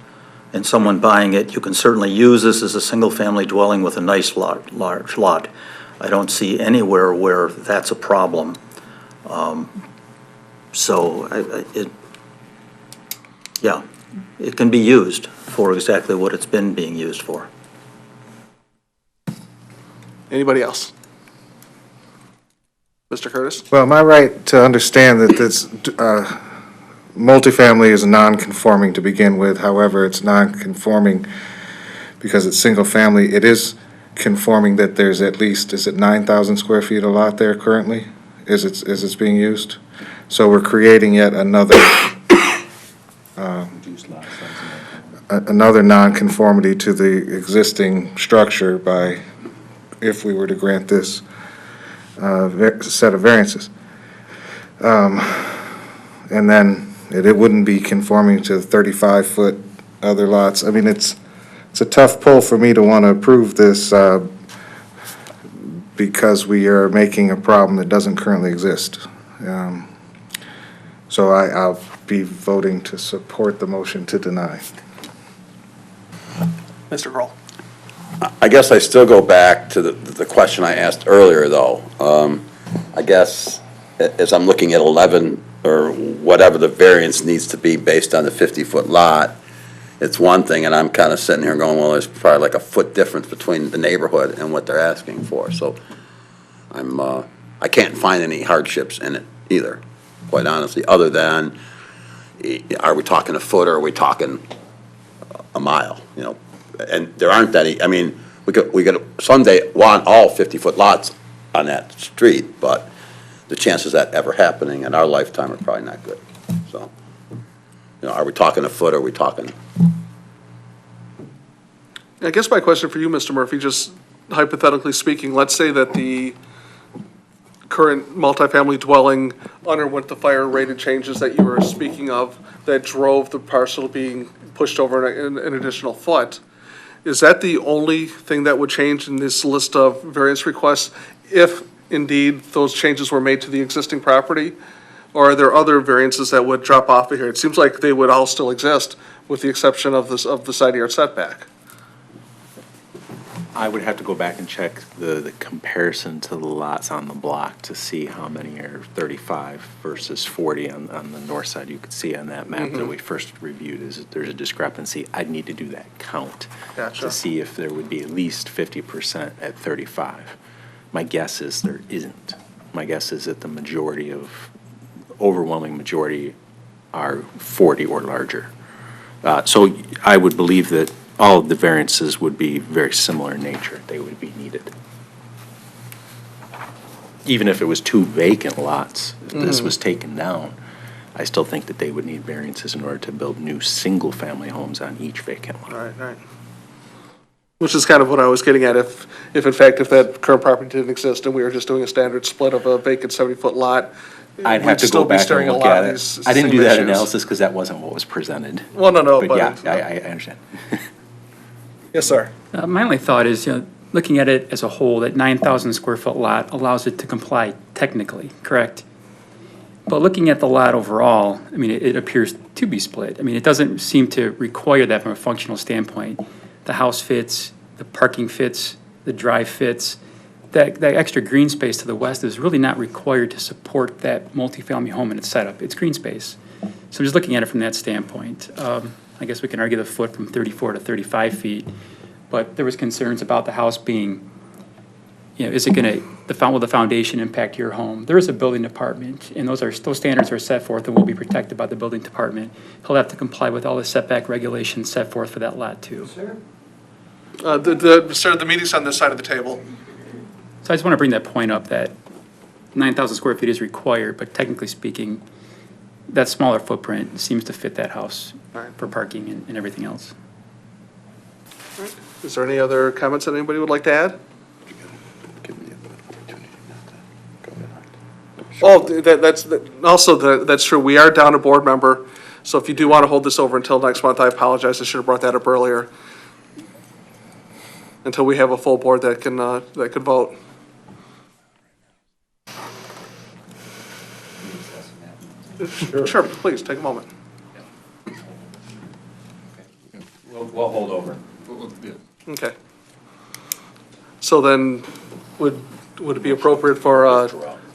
and someone buying it, you can certainly use this as a single-family dwelling with a nice lot, large lot. I don't see anywhere where that's a problem. Yeah, it can be used for exactly what it's been being used for. Anybody else? Mr. Curtis? Well, am I right to understand that this multifamily is non-conforming to begin with? However, it's non-conforming because it's single-family. It is conforming that there's at least, is it 9,000 square feet a lot there currently? As it's being used? So we're creating yet another another non-conformity to the existing structure by, if we were to grant this set of variances. And then it wouldn't be conforming to 35-foot other lots. I mean, it's it's a tough pull for me to want to approve this because we are making a problem that doesn't currently exist. So I'll be voting to support the motion to deny. Mr. Kroll. I guess I still go back to the question I asked earlier, though. I guess as I'm looking at 11, or whatever the variance needs to be based on the 50-foot lot, it's one thing, and I'm kind of sitting here going, well, there's probably like a foot difference between the neighborhood and what they're asking for. So I can't find any hardships in it either, quite honestly, other than, are we talking a foot or are we talking a mile, you know? And there aren't any, I mean, we could someday want all 50-foot lots on that street, but the chances of that ever happening in our lifetime are probably not good. So, you know, are we talking a foot or are we talking? I guess my question for you, Mr. Murphy, just hypothetically speaking, let's say that the current multifamily dwelling underwent the fire-rated changes that you were speaking of that drove the parcel being pushed over an additional foot. Is that the only thing that would change in this list of variance requests if indeed those changes were made to the existing property? Or are there other variances that would drop off of here? It seems like they would all still exist with the exception of the side yard setback. I would have to go back and check the comparison to the lots on the block to see how many are 35 versus 40 on the north side. You could see on that map that we first reviewed is that there's a discrepancy. I'd need to do that count to see if there would be at least 50% at 35. My guess is there isn't. My guess is that the overwhelming majority are 40 or larger. So I would believe that all of the variances would be very similar in nature. They would be needed. Even if it was 2 vacant lots, if this was taken down, I still think that they would need variances in order to build new single-family homes on each vacant lot. Right. Which is kind of what I was getting at, if in fact, if that current property didn't exist and we were just doing a standard split of a vacant 70-foot lot, I'd have to go back and look at it. I didn't do that analysis because that wasn't what was presented. Well, no. But yeah, I understand. Yes, sir. My only thought is, looking at it as a whole, that 9,000 square foot lot allows it to comply technically, correct? But looking at the lot overall, I mean, it appears to be split. I mean, it doesn't seem to require that from a functional standpoint. The house fits, the parking fits, the drive fits. That extra green space to the west is really not required to support that multifamily home in its setup. It's green space. So just looking at it from that standpoint, I guess we can argue the foot from 34 to 35 feet, but there was concerns about the house being, is it going to, will the foundation impact your home? There is a building department, and those standards are set forth and will be protected by the building department. He'll have to comply with all the setback regulations set forth for that lot too. Sir, the meeting's on this side of the table. So I just want to bring that point up that 9,000 square feet is required, but technically speaking, that smaller footprint seems to fit that house for parking and everything else. Is there any other comments that anybody would like to add? Oh, that's true. We are down a board member, so if you do want to hold this over until next month, I apologize. I should have brought that up earlier. Until we have a full board that could vote. Sure, please, take a moment. We'll hold over. Okay. So then, would it be appropriate for,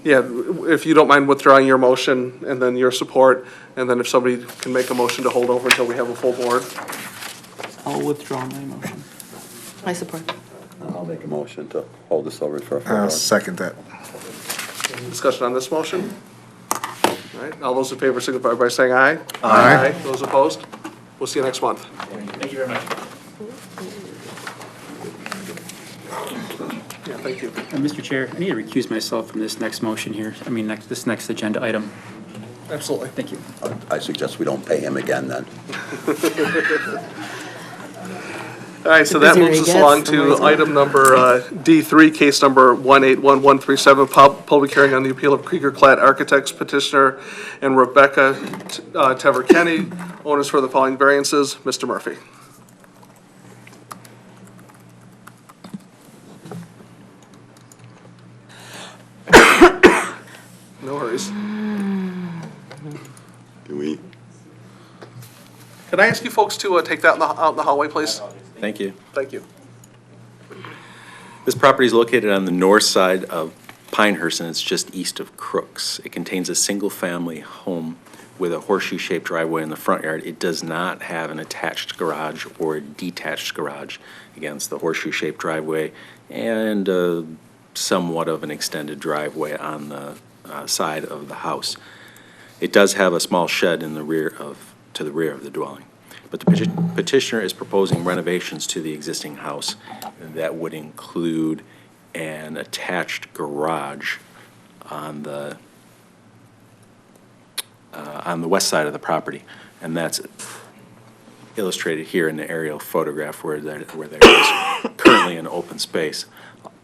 if you don't mind withdrawing your motion and then your support, and then if somebody can make a motion to hold over until we have a full board? I'll withdraw my motion. I support. I'll make a motion to hold this over for a full I'll board. second that. Discussion on this motion? All right, all those in favor signify by saying aye. Aye. Those opposed? We'll see you next month. Thank you very much. Yeah, thank you. Mr. Chair, I need to recuse myself from this next motion here. I mean, this next agenda item. Absolutely. Thank you. I suggest we don't pay him again then. All right, so that moves us along to item number D3, case number 181137, public hearing on the appeal of Krieger-Klatt Architects petitioner and Rebecca Tever-Kenny, owners for the following variances. Mr. Murphy. please. Do we? Can I ask you folks to take that out in the hallway, please? Thank you. Thank you. This property is located on the north side of Pinehurst, and it's just east of Crooks. It contains a single-family home with a horseshoe-shaped driveway in the front yard. It does not have an attached garage or a detached garage. Again, it's the horseshoe-shaped driveway and somewhat of an extended driveway on the side of the house. It does have a small shed in the to the rear of the dwelling. But the petitioner is proposing renovations to the existing house that would include an attached garage on the west side of the property, and that's illustrated here in the aerial photograph where there is currently an open space.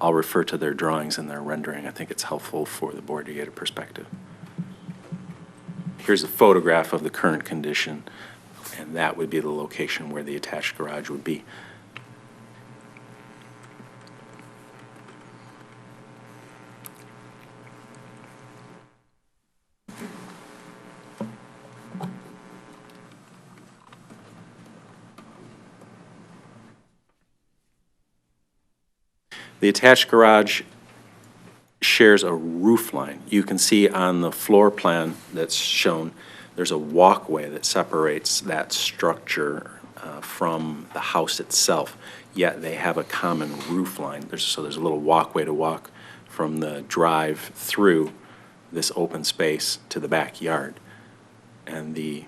I'll refer to their drawings and their rendering. I think it's helpful for the board to get a perspective. Here's a photograph of the current condition, and that would be the location where the attached garage would be. The attached garage shares a roof line. You can see on the floor plan that's shown, there's a walkway that separates that structure from the house itself, yet they have a common roof line. So there's a little walkway to walk from the drive through this open space to the backyard. And the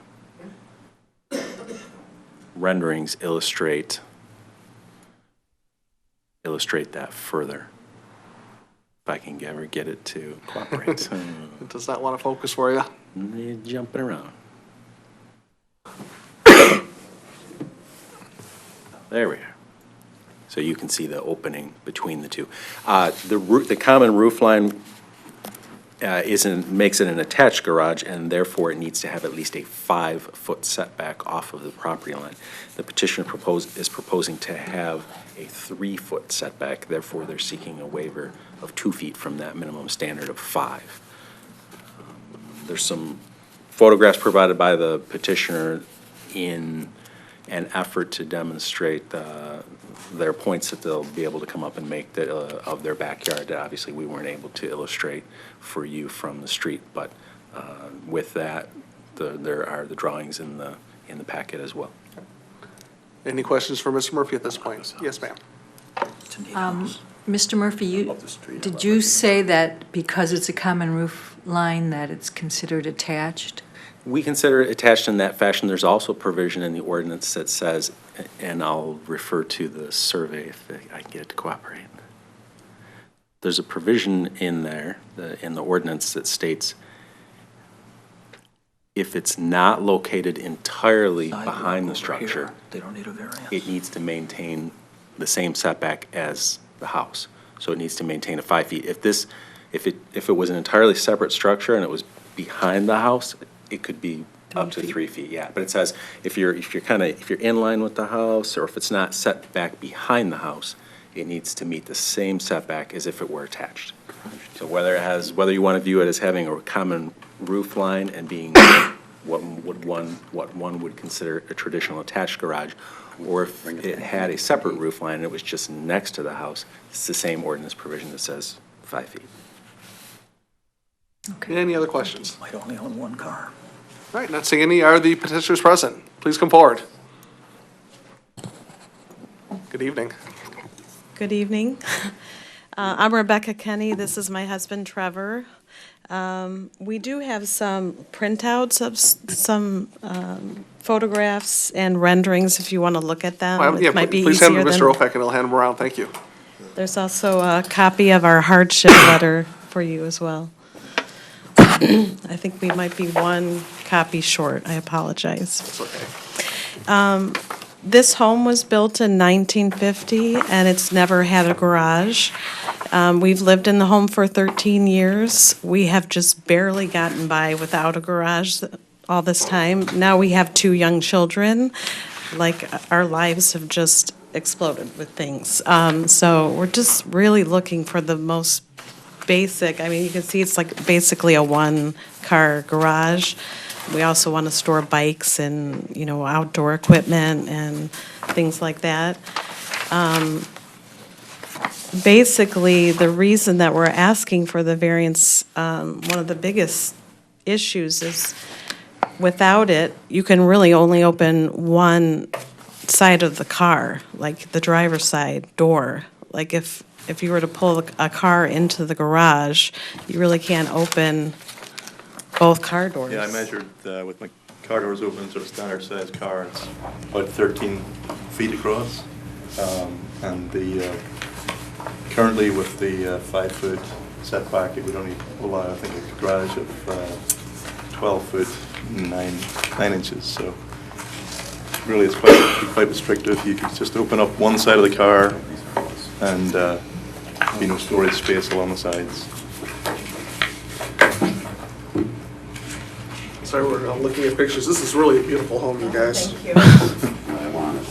renderings illustrate that further. If I can ever get it to cooperate. It does not want to focus for you. You're jumping around. There we are. So you can see the opening between the two. The common roof line makes it an attached garage, and therefore it needs to have at least a 5-foot setback off of the property line. The petitioner is proposing to have a 3-foot setback, therefore they're seeking a waiver of 2 feet from that minimum standard of 5. There's some photographs provided by the petitioner in an effort to demonstrate their points that they'll be able to come up and make of their backyard that obviously we weren't able to illustrate for you from the street. But with that, there are the drawings in the packet as well. Any questions for Mr. Murphy at this point? Yes, ma'am. Mr. Murphy, did you say that because it's a common roof line that it's considered attached? We consider it attached in that fashion. There's also provision in the ordinance that says, and I'll refer to the survey if I can get it to cooperate. There's a provision in there, in the ordinance, that states if it's not located entirely behind the structure, They don't need a variance. it needs to maintain the same setback as the house. So it needs to maintain a 5 feet. If it was an entirely separate structure and it was behind the house, it could be up to 3 feet, yeah. But it says if you're in line with the house, or if it's not set back behind the house, it needs to meet the same setback as if it were attached. So whether you want to view it as having a common roof line and being what one would consider a traditional attached garage, or if it had a separate roof line and it was just next to the house, it's the same ordinance provision that says 5 feet. Okay. Any other questions? Might only own one car. All right, not seeing any. Are the petitioners present? Please come forward. Good evening. Good evening. I'm Rebecca Kenny. This is my husband, Trevor. We do have some printouts of some photographs and renderings if you want to look at them. Yeah, It might be please hand easier them to than. Mr. Husek and I'll hand them around. Thank you. There's also a copy of our hardship letter for you as well. I think we might be one copy short. I apologize. It's okay. This home was built in 1950, and it's never had a garage. We've lived in the home for 13 years. We have just barely gotten by without a garage all this time. Now we have 2 young children. Like, our lives have just exploded with things. So we're just really looking for the most basic, I mean, you can see it's like basically a one-car garage. We also want to store bikes and, you know, outdoor equipment and things like that. Basically, the reason that we're asking for the variance, one of the biggest issues is without it, you can really only open one side of the car, like the driver's side door. Like if you were to pull a car into the garage, you really can't open both car doors. Yeah, I measured with my car doors open, sort of standard size car, it's about 13 feet across. And currently with the 5-foot setback, it would only allow, I think, a garage of 12 foot 9 inches. So really it's quite restrictive. You could just open up one side of the car and be no storage space along the sides. Sorry, we're looking at pictures. This is really a beautiful home, you guys. I want it.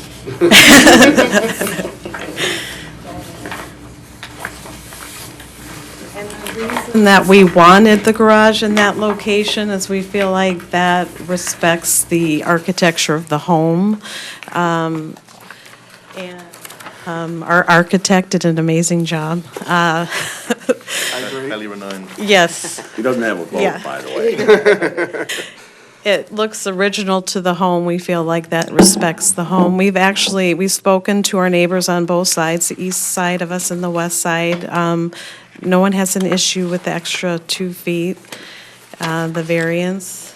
And that we wanted the garage in that location is we feel like that respects the architecture of the home. And our architect did an amazing job. Highly renowned. Yes. He doesn't have a vote, Yeah. by the way. It looks original to the home. We feel like that respects the home. We've spoken to our neighbors on both sides, the east side of us and the west side. No one has an issue with the extra 2 feet, the variance.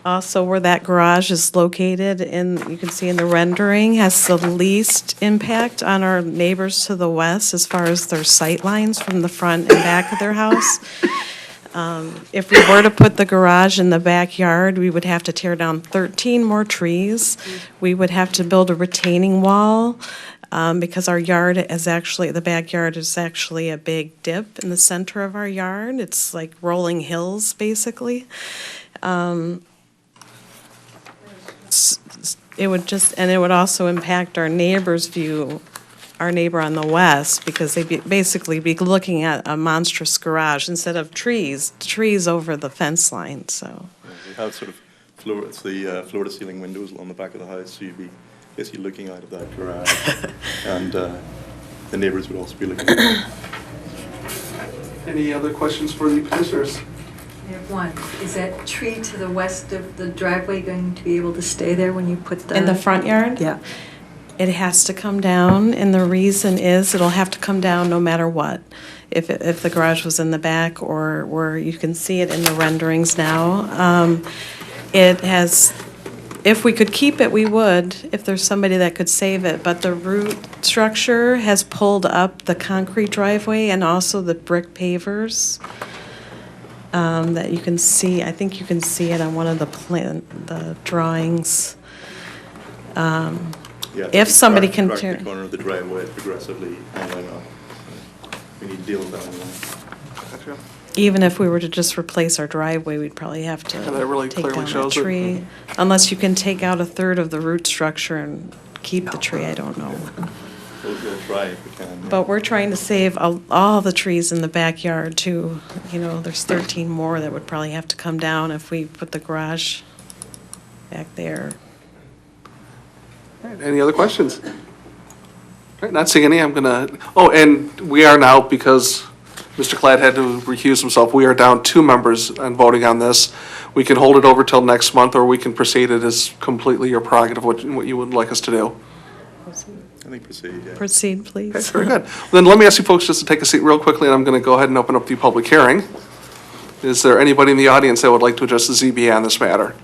Also, where that garage is located, you can see in the rendering, has the least impact on our neighbors to the west as far as their sight lines from the front and back of their house. If we were to put the garage in the backyard, we would have to tear down 13 more trees. We would have to build a retaining wall, because our yard is actually, the backyard is actually a big dip in the center of our yard. It's like rolling hills, basically. It would also impact our neighbor's view, our neighbor on the west, because they'd basically be looking at a monstrous garage instead of trees over the fence line, so. We have sort of floor-to-ceiling windows along the back of the house, so you'd be basically looking out of that garage. And the neighbors would also be looking. Any other questions for the petitioners? I have one. Is that tree to the west of the driveway going to be able to stay there when you put the... In the front yard? Yeah. It has to come down, and the reason is it'll have to come down no matter what. If the garage was in the back, or where you can see it in the renderings now. It has, if we could keep it, we would, if there's somebody that could save it, but the root structure has pulled up the concrete driveway and also the brick pavers. That you can see, I think you can see it on one of the drawings. If somebody can turn the corner of the driveway progressively hanging up. We need to deal with that anyway. Even if we were to just replace our driveway, we'd probably have to that really take clearly down a shows it. tree. Unless you can take out a third of the root structure and keep the tree, I don't know. We'll try if we can. Yeah. But we're trying to save all the trees in the backyard too. You know, there's 13 more that would probably have to come down if we put the garage back there. All right, any other questions? All right, not seeing any, I'm gonna, and we are now, because Mr. Cladd had to recuse himself, we are down 2 members on voting on this. We can hold it over till next month, or we can proceed. It is completely your prerogative what you would like us to do. I think proceed, yeah. Proceed, please. Okay, very good. Then let me ask you folks just to take a seat real quickly, and I'm going to go ahead and open up the public hearing. Is there anybody in the audience that would like to address the ZBA on this matter?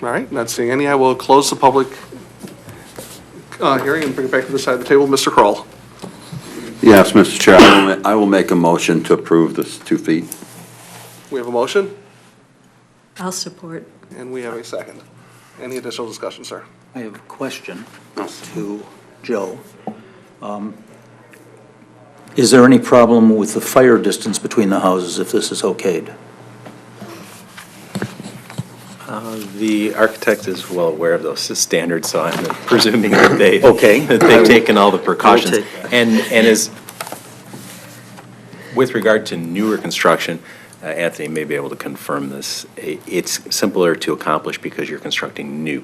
All right, not seeing any, I will close the public hearing and bring it back to the side of the table. Mr. Kroll. Yes, Mr. Chair, I will make a motion to approve this 2 feet. We have a motion, I'll support. and we have a second. Any additional discussion, sir? I have a question to Joe. Is there any problem with the fire distance between the houses if this is okayed? The architect is well aware of those standards, so I'm presuming that they, Okay. that they've taken all the precautions. take- And as, with regard to newer construction, Anthony may be able to confirm this, it's simpler to accomplish because you're constructing new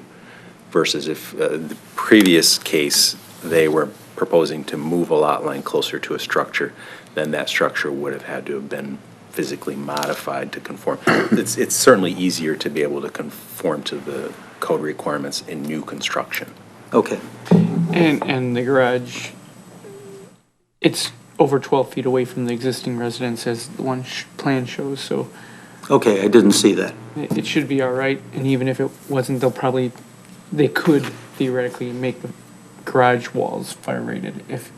versus if the previous case, they were proposing to move a lot line closer to a structure, then that structure would have had to have been physically modified to conform. It's certainly easier to be able to conform to the code requirements in new construction. Okay. And the garage, it's over 12 feet away from the existing residence as the one plan shows, so Okay, I didn't see that. it should be all right. And even if it wasn't, they could theoretically make the garage walls fire rated if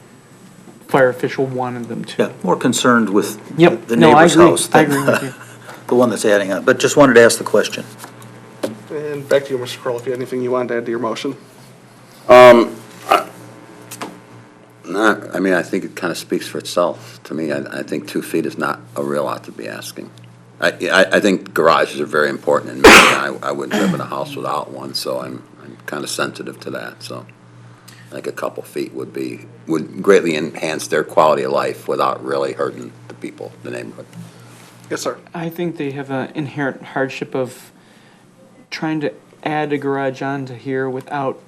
fire official wanted them to. Yeah, more concerned with Yep. the No, I neighbor's agree. house I than agree with you. the one that's adding on, but just wanted to ask the question. And back to you, Mr. Kroll, if you have anything you wanted to add to your motion. I mean, I think it kind of speaks for itself to me. I think 2 feet is not a real lot to be asking. I think garages are very important in Maine. I wouldn't live in a house without one, so I'm kind of sensitive to that, so. I think a couple feet would greatly enhance their quality of life without really hurting the people, the neighborhood. Yes, sir. I think they have an inherent hardship of trying to add a garage onto here without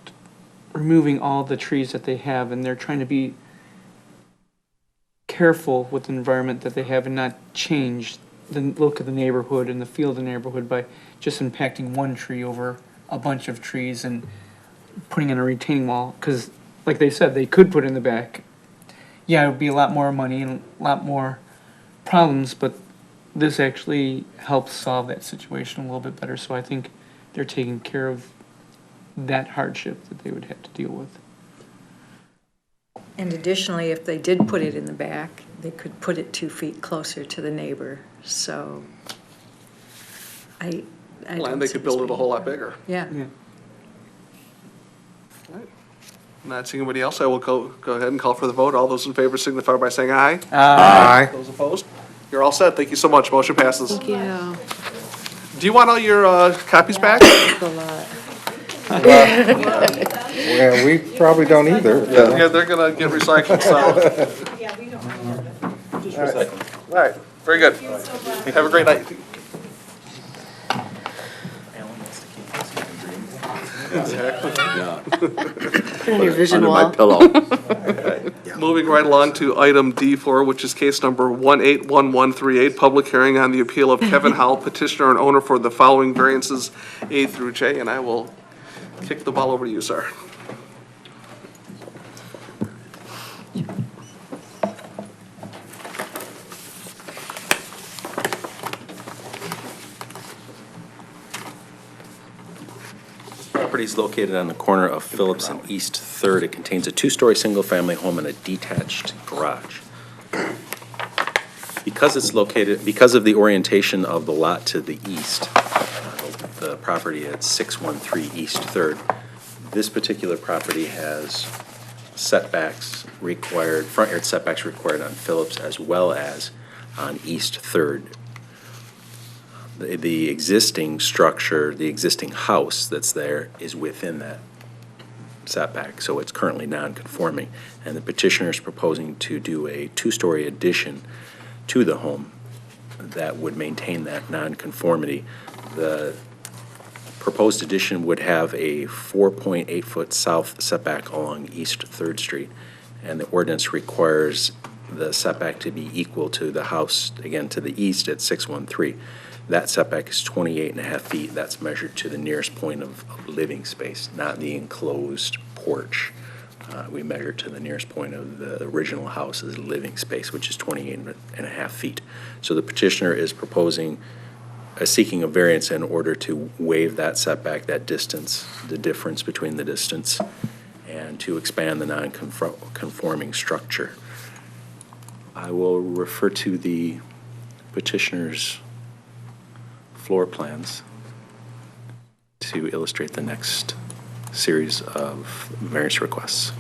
removing all the trees that they have, and they're trying to be careful with the environment that they have and not change the look of the neighborhood and the feel of the neighborhood by just impacting one tree over a bunch of trees and putting in a retaining wall, because like they said, they could put in the back. Yeah, it would be a lot more money and a lot more problems, but this actually helps solve that situation a little bit better, so I think they're taking care of that hardship that they would have to deal with. And additionally, if they did put it in the back, they could put it 2 feet closer to the neighbor, so I don't And they see could this build it a being whole lot hard. bigger. Yeah. Not seeing anybody else, I will go ahead and call for the vote. All those in favor signify by saying aye. Aye. Those opposed? You're all set. Thank you so much. Motion passes. Thank you. Do you want all your copies back? Yeah, we probably don't either. Yeah, they're gonna get recycled, so. All right, very good. Have a great night. Exactly. Put on your vision Under wall. my pillow. Moving right along to item D4, which is case number 181138, public hearing on the appeal of Kevin Howell, petitioner and owner for the following variances A through J, and I will kick the ball over to you, sir. Property is located on the corner of Phillips and East Third. It contains a two-story single-family home and a detached garage. Because it's located, because of the orientation of the lot to the east, the property at 613 East Third, this particular property has setbacks required, front yard setbacks required on Phillips as well as on East Third. The existing structure, the existing house that's there is within that setback, so it's currently non-conforming. And the petitioner is proposing to do a two-story addition to the home that would maintain that non-conformity. The proposed addition would have a 4.8-foot south setback along East Third Street, and the ordinance requires the setback to be equal to the house, again, to the east at 613. That setback is 28 and a half feet. That's measured to the nearest point of living space, not the enclosed porch. We measure to the nearest point of the original house's living space, which is 28 and a half feet. So the petitioner is proposing, seeking a variance in order to waive that setback, that distance, the difference between the distance, and to expand the non-conforming structure. I will refer to the petitioner's floor plans to illustrate the next series of variance requests.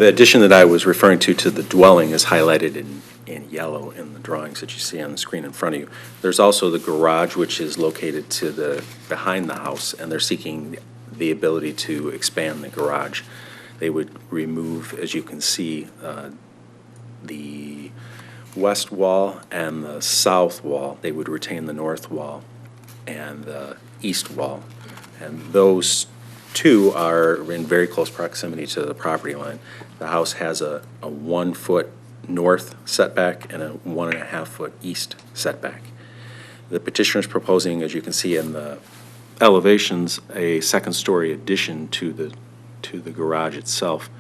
The addition that I was referring to the dwelling is highlighted in yellow in the drawings that you see on the screen in front of you. There's also the garage, which is located behind the house, and they're seeking the ability to expand the garage. They would remove, as you can see, the west wall and the south wall. They would retain the north wall and the east wall. And those two are in very close proximity to the property line. The house has a 1 foot north setback and a 1.5 foot east setback. The petitioner is proposing, as you can see in the elevations, a second-story addition to the garage itself,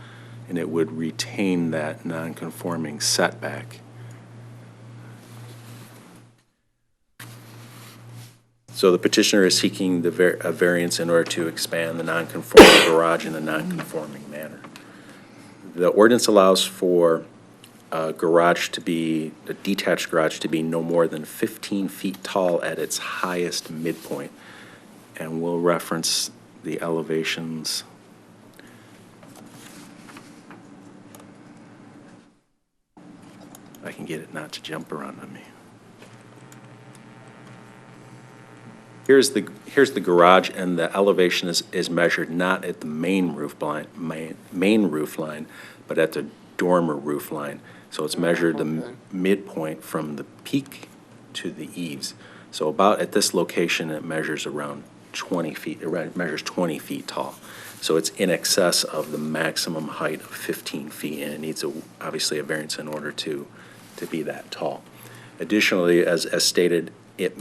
and it would retain that non-conforming setback. So the petitioner is seeking a variance in order to expand the non-conforming garage in a non-conforming manner. The ordinance allows for a detached garage to be no more than 15 feet tall at its highest midpoint. And we'll reference the elevations. I can get it not to jump around on me. Here's the garage, and the elevation is measured not at the main roof line, but at the dormer roof line. So it's measured the midpoint from the peak to the eaves. So about at this location, it measures around 20 feet. It measures 20 feet tall. So it's in excess of the maximum height of 15 feet, and it needs obviously a variance in order to be that tall. Additionally, as stated, it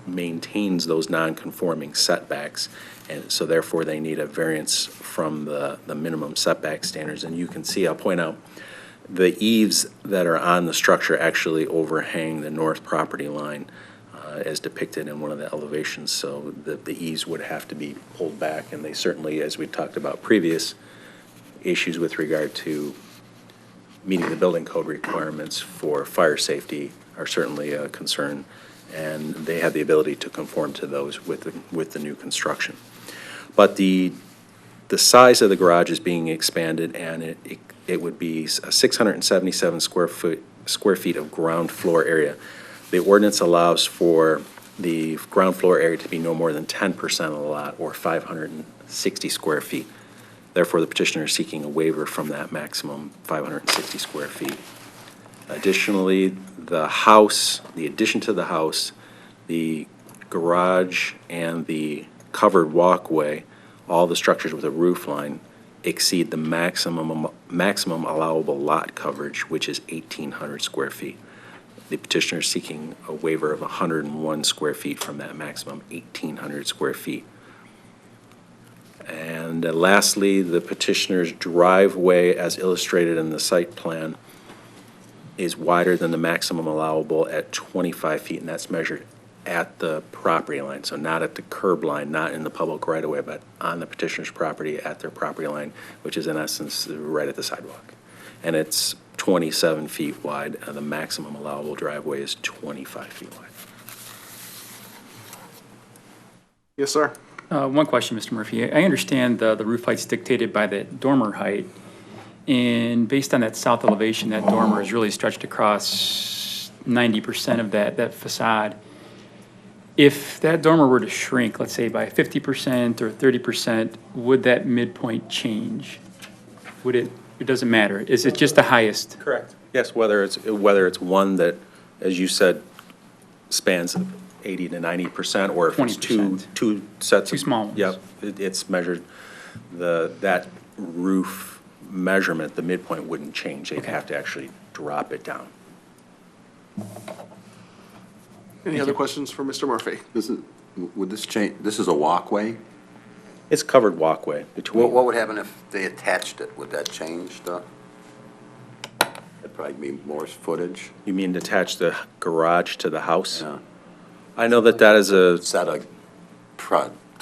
maintains those non-conforming setbacks, and so therefore they need a variance from the minimum setback standards. And you can see, I'll point out, the eaves that are on the structure actually overhang the north property line as depicted in one of the elevations, so the eaves would have to be pulled back, and they certainly, as we talked about previous issues with regard to meeting the building code requirements for fire safety, are certainly a concern, and they have the ability to conform to those with the new construction. But the size of the garage is being expanded, and it would be 677 square feet of ground floor area. The ordinance allows for the ground floor area to be no more than 10% of the lot, or 560 square feet. Therefore, the petitioner is seeking a waiver from that maximum 560 square feet. Additionally, the addition to the house, the garage, and the covered walkway, all the structures with a roof line, exceed the maximum allowable lot coverage, which is 1,800 square feet. The petitioner is seeking a waiver of 101 square feet from that maximum 1,800 square feet. And lastly, the petitioner's driveway, as illustrated in the site plan, is wider than the maximum allowable at 25 feet, and that's measured at the property line, so not at the curb line, not in the public right-of-way, but on the petitioner's property at their property line, which is in essence right at the sidewalk. And it's 27 feet wide, and the maximum allowable driveway is 25 feet wide. Yes, sir. One question, Mr. Murphy. I understand the roof height's dictated by the dormer height, and based on that south elevation, that dormer is really stretched across 90% of that facade. If that dormer were to shrink, let's say by 50% or 30%, would that midpoint change? Would it? It doesn't matter. Is it just the highest? Correct. Yes, whether it's one that, as you said, spans 80 to 90%, or if it's 20%. two sets. Two small ones. Yep, it's measured. That roof measurement, the midpoint wouldn't change. They'd have to actually drop it down. Any other questions for Mr. Murphy? Would this change, this is a walkway? It's covered walkway between. What would happen if they attached it? Would that change the? That'd probably be more footage. You mean attach the garage to the house? Yeah. I know that is a. It's at a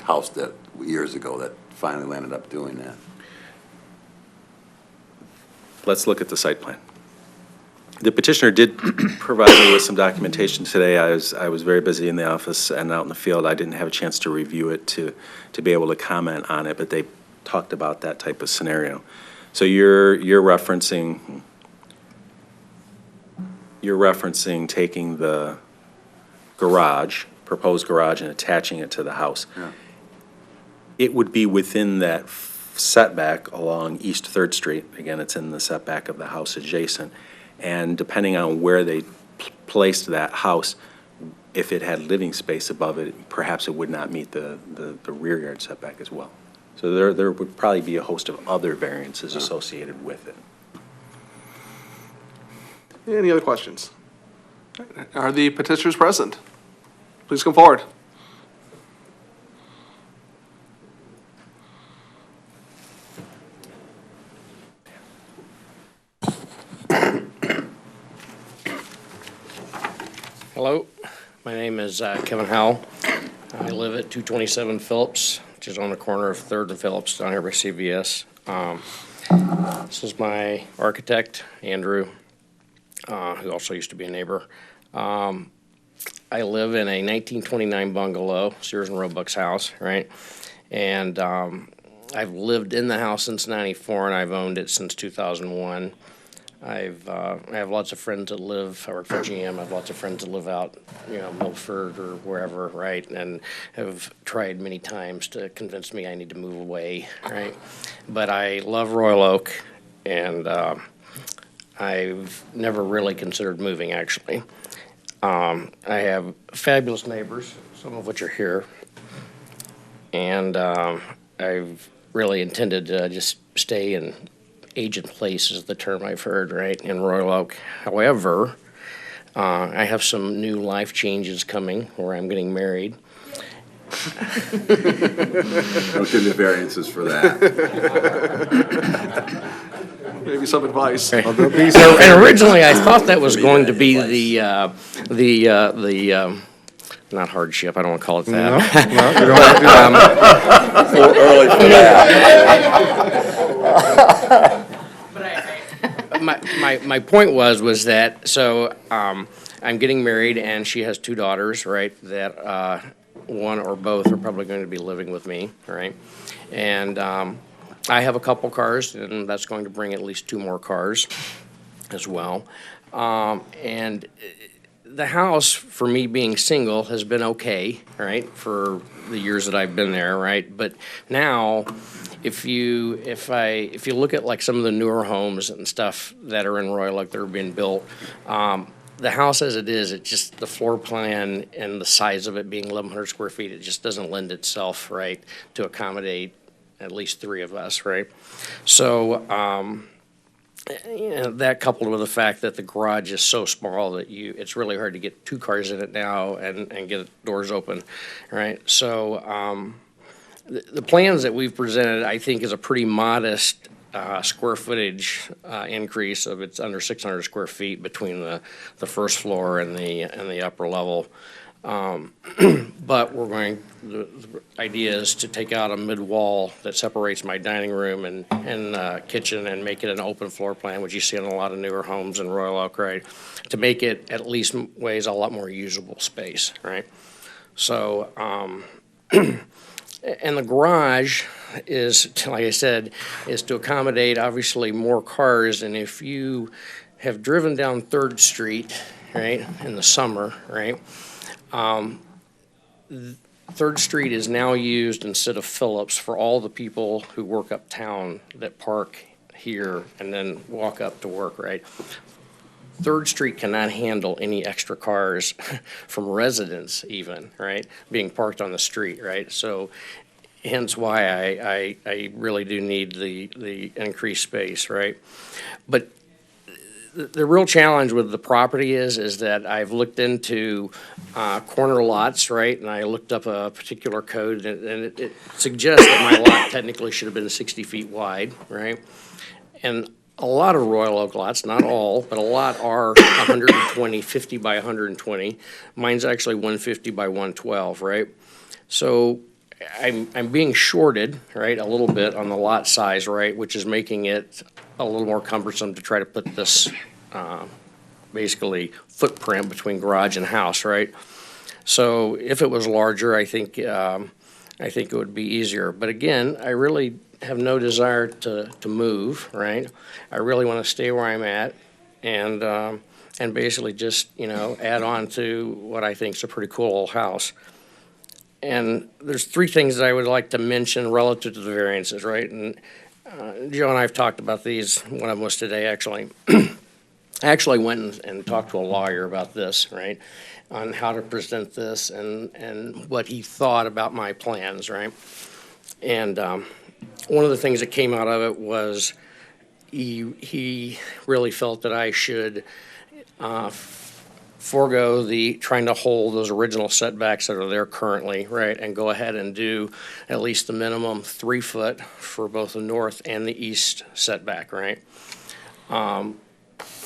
house that years ago that finally ended up doing that. Let's look at the site plan. The petitioner did provide me with some documentation today. I was very busy in the office and out in the field. I didn't have a chance to review it to be able to comment on it, but they talked about that type of scenario. So you're referencing taking the garage, proposed garage, and attaching it to the house. Yeah. It would be within that setback along East Third Street. Again, it's in the setback of the house adjacent. And depending on where they placed that house, if it had living space above it, perhaps it would not meet the rear yard setback as well. So there would probably be a host of other variances associated with it. Any other questions? Are the petitioners present? Please come forward. Hello, my name is Kevin Howell. I live at 227 Phillips, which is on the corner of 3rd and Phillips down here by CVS. This is my architect, Andrew, who also used to be a neighbor. I live in a 1929 bungalow, Sears and Roebuck's house, right? And I've lived in the house since '94, and I've owned it since 2001. I have lots of friends that live, I work for GM, I have lots of friends that live out, Milford or wherever, right? And have tried many times to convince me I need to move away, right? But I love Royal Oak, and I've never really considered moving, actually. I have fabulous neighbors, some of which are here, and I've really intended to just stay and age in place is the term I've heard, right, in Royal Oak. However, I have some new life changes coming where I'm getting married. Don't give me variances for that. Maybe some advice. And originally, I thought that was going to be the not hardship, I don't want to call it that. No, you don't have to do that. Too early for that. My point was that, so I'm getting married, and she has 2 daughters, right, that one or both are probably going to be living with me, right? And I have a couple cars, and that's going to bring at least 2 more cars as well. And the house, for me being single, has been okay, right, for the years that I've been there, right? But now, if you look at like some of the newer homes and stuff that are in Royal Oak that are being built, the house as it is, it just, the floor plan and the size of it being 1,100 square feet, it just doesn't lend itself, right, to accommodate at least 3 of us, right? So, that coupled with the fact that the garage is so small that it's really hard to get 2 cars in it now and get doors open, right? So, the plans that we've presented, I think, is a pretty modest square footage increase of it's under 600 square feet between the first floor and the upper level. But the idea is to take out a mid-wall that separates my dining room and kitchen and make it an open floor plan, which you see in a lot of newer homes in Royal Oak, right? To make it at least ways a lot more usable space, right? So, and the garage is, like I said, is to accommodate obviously more cars. And if you have driven down 3rd Street, right, in the summer, right, 3rd Street is now used instead of Phillips for all the people who work uptown that park here and then walk up to work, right? 3rd Street cannot handle any extra cars from residents even, right, being parked on the street, right? So hence why I really do need the increased space, right? But the real challenge with the property is that I've looked into corner lots, right? And I looked up a particular code, and it suggests that my lot technically should have been 60 feet wide, right? And a lot of Royal Oak lots, not all, but a lot are 120, 50 by 120. Mine's actually 150 by 112, right? So I'm being shorted, right, a little bit on the lot size, right, which is making it a little more cumbersome to try to put this basically footprint between garage and house, right? So if it was larger, I think it would be easier. But again, I really have no desire to move, right? I really want to stay where I'm at and basically just, add on to what I think is a pretty cool old house. And there's three things that I would like to mention relative to the variances, right? And Joe and I have talked about these, one of them was today, actually. I actually went and talked to a lawyer about this, right? On how to present this and what he thought about my plans, right? And one of the things that came out of it was he really felt that I should forego trying to hold those original setbacks that are there currently, right, and go ahead and do at least the minimum 3 foot for both the north and the east setback, right?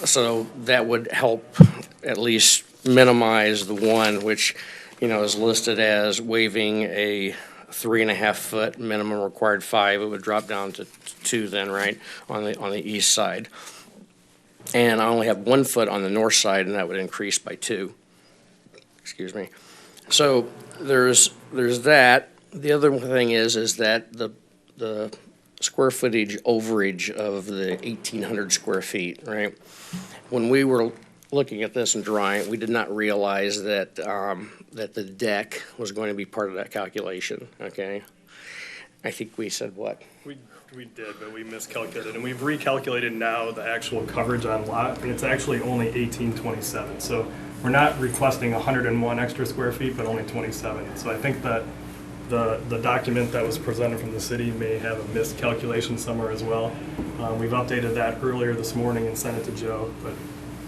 So that would help at least minimize the one which, is listed as waiving a 3.5 foot minimum required 5. It would drop down to 2 then, right, on the east side. And I only have 1 foot on the north side, and that would increase by 2. Excuse me. So there's that. The other thing is that the square footage overage of the 1,800 square feet, right? When we were looking at this and drawing it, we did not realize that that the deck was going to be part of that calculation. Okay. I think we said what? We did, but we miscalculated, and we've recalculated now the actual coverage on lot, and it's actually only 1827. So we're not requesting 101 extra square feet, but only 27. So I think that the document that was presented from the city may have a miscalculation somewhere as well. We've updated that earlier this morning and sent it to Joe, but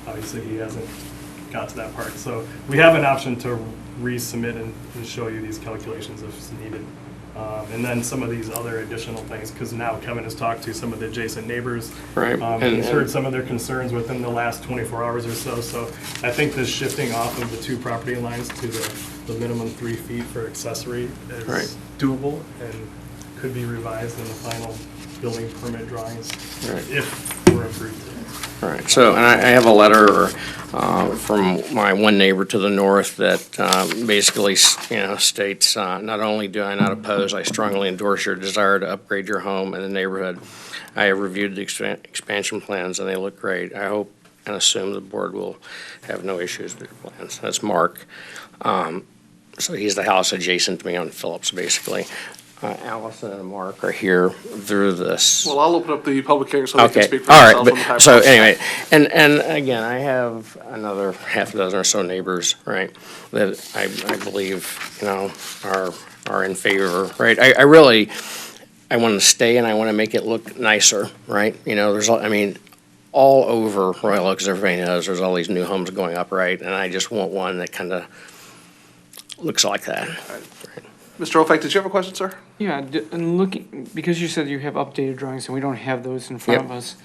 obviously he hasn't got to that part. So we have an option to resubmit and show you these calculations if it's needed. And then some of these other additional things, because now Kevin has talked to some of the adjacent neighbors. Right. He's heard some of their concerns within the last 24 hours or so. So I think this shifting off of the 2 property lines to the minimum 3 feet for accessory is doable and could be revised in the final building permit drawings if we're approved. All right, so and I have a letter from my one neighbor to the north that basically, states, not only do I not oppose, I strongly endorse your desire to upgrade your home in the neighborhood. I have reviewed the expansion plans and they look great. I hope and assume the board will have no issues with your plans. That's Mark. So he's the house adjacent to me on Phillips, basically. Allison and Mark are here through this. Well, I'll open up the public hearing so they can speak for all themselves. right, but, so anyway, and again, I have another half a dozen or so neighbors, right, that I believe, are in favor, right? I want to stay and I want to make it look nicer, right? There's, all over Royal Oak, as everybody knows, there's all these new homes going up, right? And I just want one that kind of looks like that. Mr. Husek, did you have a question, sir? Yeah, and looking, because you said you have updated drawings and we don't have those in front of us,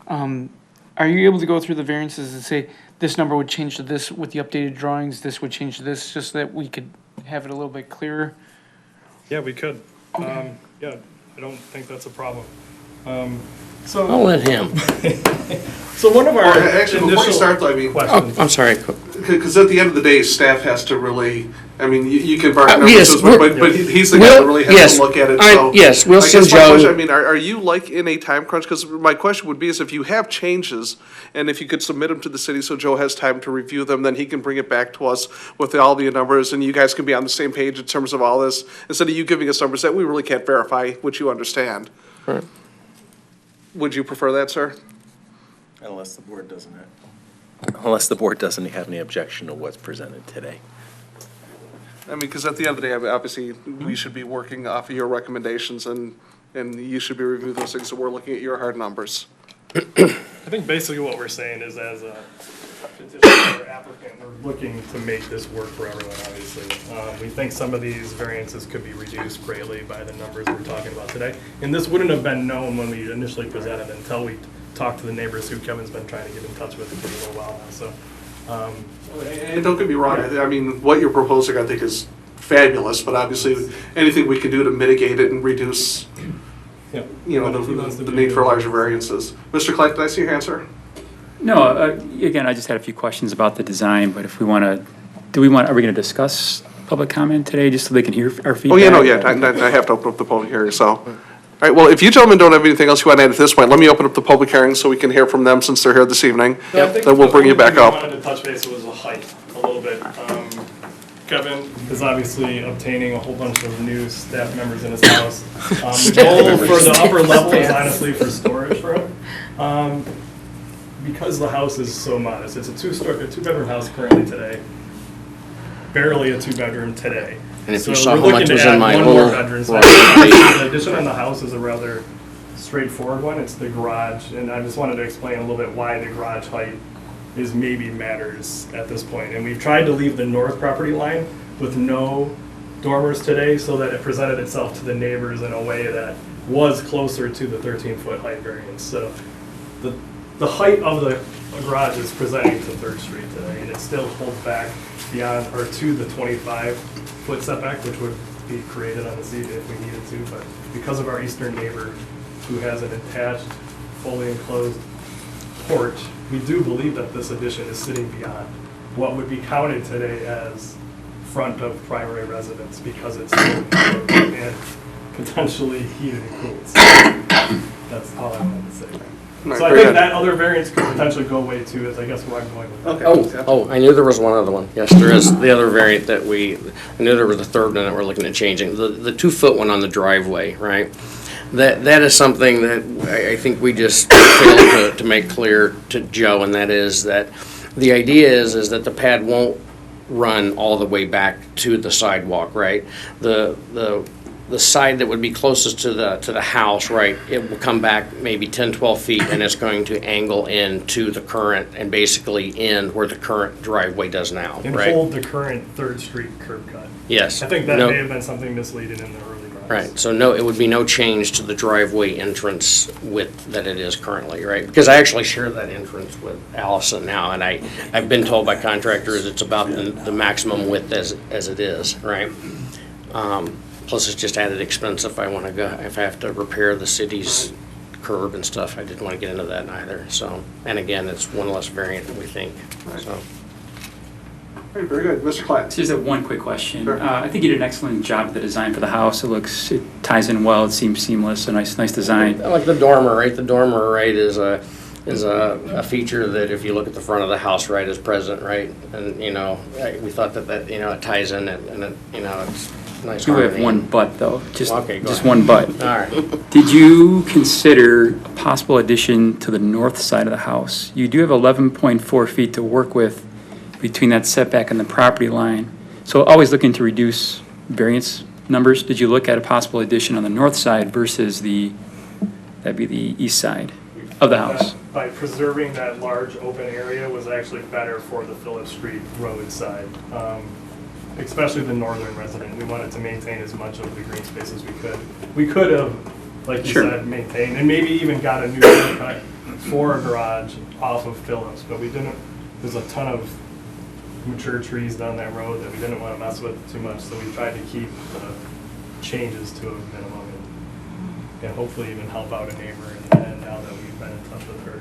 are you able to go through the variances and say, this number would change to this with the updated drawings, this would change to this, just so that we could have it a little bit clearer? Yeah, we could. I don't think that's a problem. So I'll let him. So one of our actually, before you start, though, questions. I'm sorry. Because at the end of the day, staff has to really, you can bark numbers, yes, but he's the guy that really has to look at it. So yes, we'll send Joe. Are you in a time crunch? Because my question would be is if you have changes, and if you could submit them to the city so Joe has time to review them, then he can bring it back to us with all the numbers, and you guys can be on the same page in terms of all this, instead of you giving us numbers that we really can't verify, which you understand. Right. Would you prefer that, sir? Unless the board doesn't have any objection to what's presented today. Because at the end of the day, obviously, we should be working off of your recommendations, and you should be reviewing those things, so we're looking at your hard numbers. I think basically what we're saying is as a petitioner or applicant, we're looking to make this work for everyone, obviously. We think some of these variances could be reduced greatly by the numbers we're talking about today. And this wouldn't have been known when we initially presented until we talked to the neighbors who Kevin's been trying to get in touch with for a little while now. So, and don't get me wrong, what you're proposing I think is fabulous, but obviously anything we can do to mitigate it and reduce the need for larger variances. Mr. Clark, did I see your hand, sir? No, again, I just had a few questions about the design, but if we want to, are we going to discuss public comment today just so they can hear our feedback? Oh, yeah, I have to open up the public hearing, so. All right, well, if you gentlemen don't have anything else you want to add at this point, let me open up the public hearing so we can hear from them since they're here this evening. So I think Then we'll the bring you only back thing up. I wanted to touch base was the height a little bit. Kevin is obviously obtaining a whole bunch of new staff members in his house. The goal for the upper level is honestly for storage for him. Because the house is so modest, it's a two-bedroom house currently today, barely a two-bedroom today. And if you So saw we're how looking much to was add in my one more little- bedroom. So Right. the addition on the house is a rather straightforward one. It's the garage, and I just wanted to explain a little bit why the garage height is maybe matters at this point. And we've tried to leave the north property line with no dormers today so that it presented itself to the neighbors in a way that was closer to the 13-foot height variance. So the height of the garage is presenting to 3rd Street today, and it still holds back beyond, or to the 25-foot setback, which would be created on the seat if we needed to. But because of our eastern neighbor who has an attached, fully enclosed porch, we do believe that this addition is sitting beyond what would be counted today as front of primary residence because it's fully enclosed and potentially heated and cooled. So that's all I wanted to say. So I think that other variance could potentially go away too, is I guess where I'm going with that. I knew there was one other one. Yes, there is the other variant that I knew there was a third one that we're looking at changing. The 2-foot one on the driveway, right? That is something that I think we just failed to make clear to Joe, and that is that the idea is that the pad won't run all the way back to the sidewalk, right? The side that would be closest to the house, right, it will come back maybe 10, 12 feet, and it's going to angle into the current and basically end where the current driveway does now, And right? hold the current 3rd Street curb cut. Yes. I think that No. may have been something misleading in the early drawings. Right, so no, it would be no change to the driveway entrance width that it is currently, right? Because I actually share that entrance with Allison now, and I've been told by contractors it's about the maximum width as it is, right? Plus, it's just added expense if I want to go, if I have to repair the city's curb and stuff. I didn't want to get into that either, so. And again, it's one less variant than we think, so. Very good. Mr. Klein. Just one quick question. Sure. I think you did an excellent job with the design for the house. It ties in well, it seems seamless, a nice design. I like the dormer, right? The dormer, right, is a feature that if you look at the front of the house, right, is present, right? And, you know, we thought that, you know, it ties in and it, you know, it's nice. You have harmony. one but though, just Okay, go just ahead. one but. All right. Did you consider a possible addition to the north side of the house? You do have 11.4 feet to work with between that setback and the property line. So always looking to reduce variance numbers. Did you look at a possible addition on the north side versus that'd be the east side of the house? By preserving that large open area was actually better for the Phillips Street road side, especially the northern resident. We wanted to maintain as much of the green space as we could. We could have, like you said, maintained, and maybe even got a new cut for a garage off of Phillips, but we didn't. There's a ton of mature trees down that road that we didn't want to mess with too much, so we tried to keep the changes to a minimum and hopefully even help out a neighbor. And now that we've been in touch with her,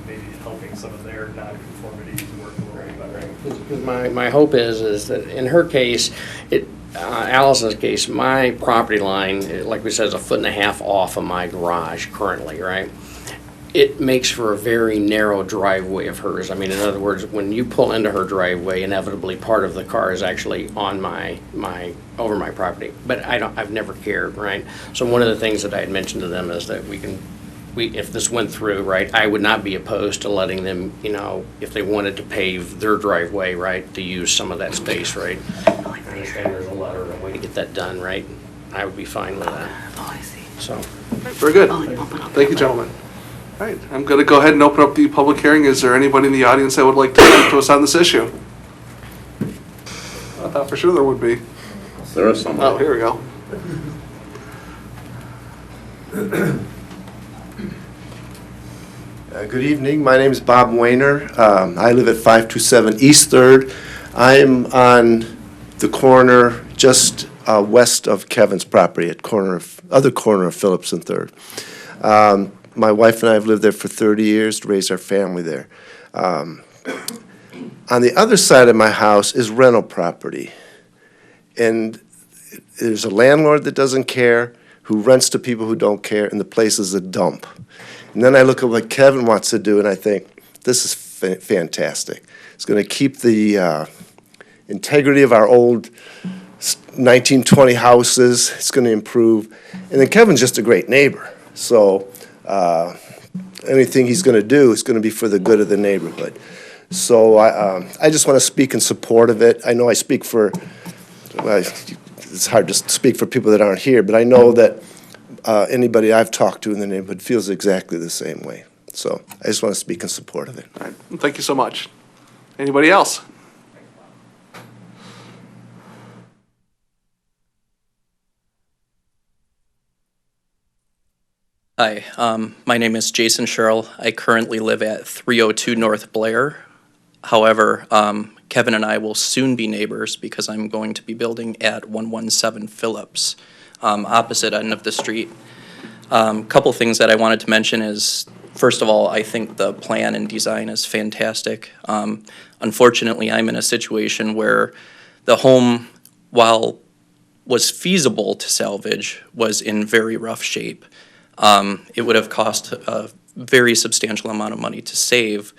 maybe helping some of their non-conformities work a little bit better. Because my hope is that in her case, Allison's case, my property line, like we said, is 1.5 feet off of my garage currently, right? It makes for a very narrow driveway of hers. I mean, in other words, when you pull into her driveway, inevitably part of the car is actually on over my property. But I've never cared, right? So one of the things that I had mentioned to them is that if this went through, right, I would not be opposed to letting them, you know, if they wanted to pave their driveway, right, to use some of that space, right? I understand there's a letter and a way to get that done, right? I would be fine with that. Oh, I see. So. Very good. Thank you, gentlemen. All right, I'm going to go ahead and open up the public hearing. Is there anybody in the audience that would like to speak to us on this issue? I thought for sure there would be. There is somebody. Oh, here we go. Good evening. My name is Bob Wilner. I live at 527 East 3rd. I am on the corner just west of Kevin's property at other corner of Phillips and 3rd. My wife and I have lived there for 30 years, raised our family there. On the other side of my house is rental property. And there's a landlord that doesn't care, who rents to people who don't care, and the place is a dump. And then I look at what Kevin wants to do, and I think, this is fantastic. It's going to keep the integrity of our old 1920 houses. It's going to improve. And then Kevin's just a great neighbor. So anything he's going to do is going to be for the good of the neighborhood. So I just want to speak in support of it. I know I speak for, well, it's hard to speak for people that aren't here, but I know that anybody I've talked to in the neighborhood feels exactly the same way. So I just want to speak in support of it. All right, thank you so much. Anybody else? Hi, my name is Jason Sherrill. I currently live at 302 North Blair. However, Kevin and I will soon be neighbors because I'm going to be building at 117 Phillips, opposite end of the street. Couple things that I wanted to mention is, first of all, I think the plan and design is fantastic. Unfortunately, I'm in a situation where the home, while was feasible to salvage, was in very rough shape. It would have cost a very substantial amount of money to save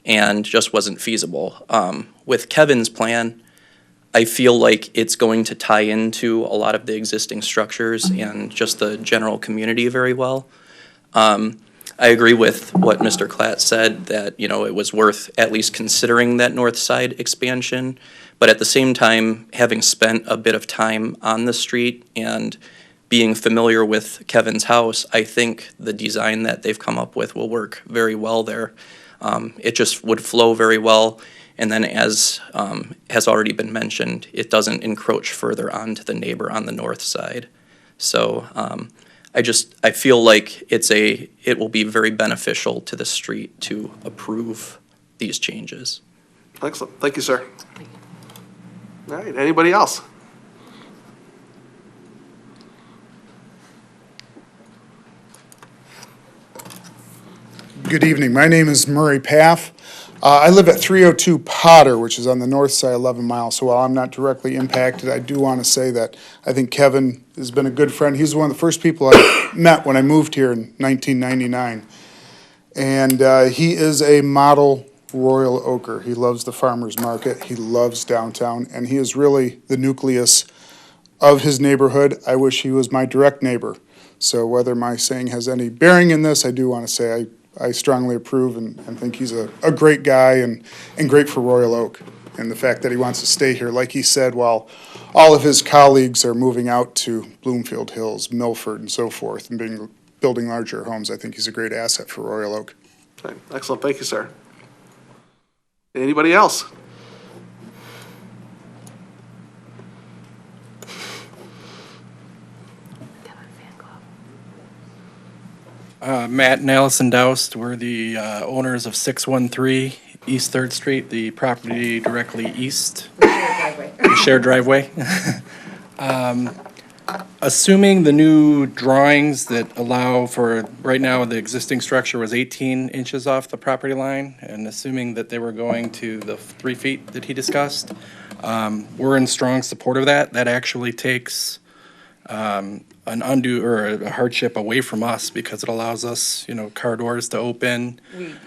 and just wasn't feasible. With Kevin's plan, I feel like it's going to tie into a lot of the existing structures and just the general community very well. I agree with what Mr. Klatt said, that, you know, it was worth at least considering that north side expansion. But at the same time, having spent a bit of time on the street and being familiar with Kevin's house, I think the design that they've come up with will work very well there. It just would flow very well. And then, as has already been mentioned, it doesn't encroach further onto the neighbor on the north side. So I feel like it will be very beneficial to the street to approve these changes. Excellent. Thank you, sir. All right, anybody else? Good evening. My name is Murray Paff. I live at 302 Potter, which is on the north side, 11 miles. So while I'm not directly impacted, I do want to say that I think Kevin has been a good friend. He's one of the first people I met when I moved here in 1999. And he is a model Royal Oaker. He loves the farmer's market. He loves downtown. And he is really the nucleus of his neighborhood. I wish he was my direct neighbor. So whether my saying has any bearing in this, I do want to say I strongly approve and think he's a great guy and great for Royal Oak. And the fact that he wants to stay here, like he said, while all of his colleagues are moving out to Bloomfield Hills, Milford, and so forth, and building larger homes, I think he's a great asset for Royal Oak. Okay, excellent. Thank you, sir. Anybody else? Matt and Allison Doust, we're the owners of 613 East 3rd Street, the property directly east. Shared driveway. Assuming the new drawings that allow for, right now, the existing structure was 18 inches off the property line, and assuming that they were going to the 3 feet that he discussed, we're in strong support of that. That actually takes an undue or a hardship away from us because it allows us, you know, car doors to open,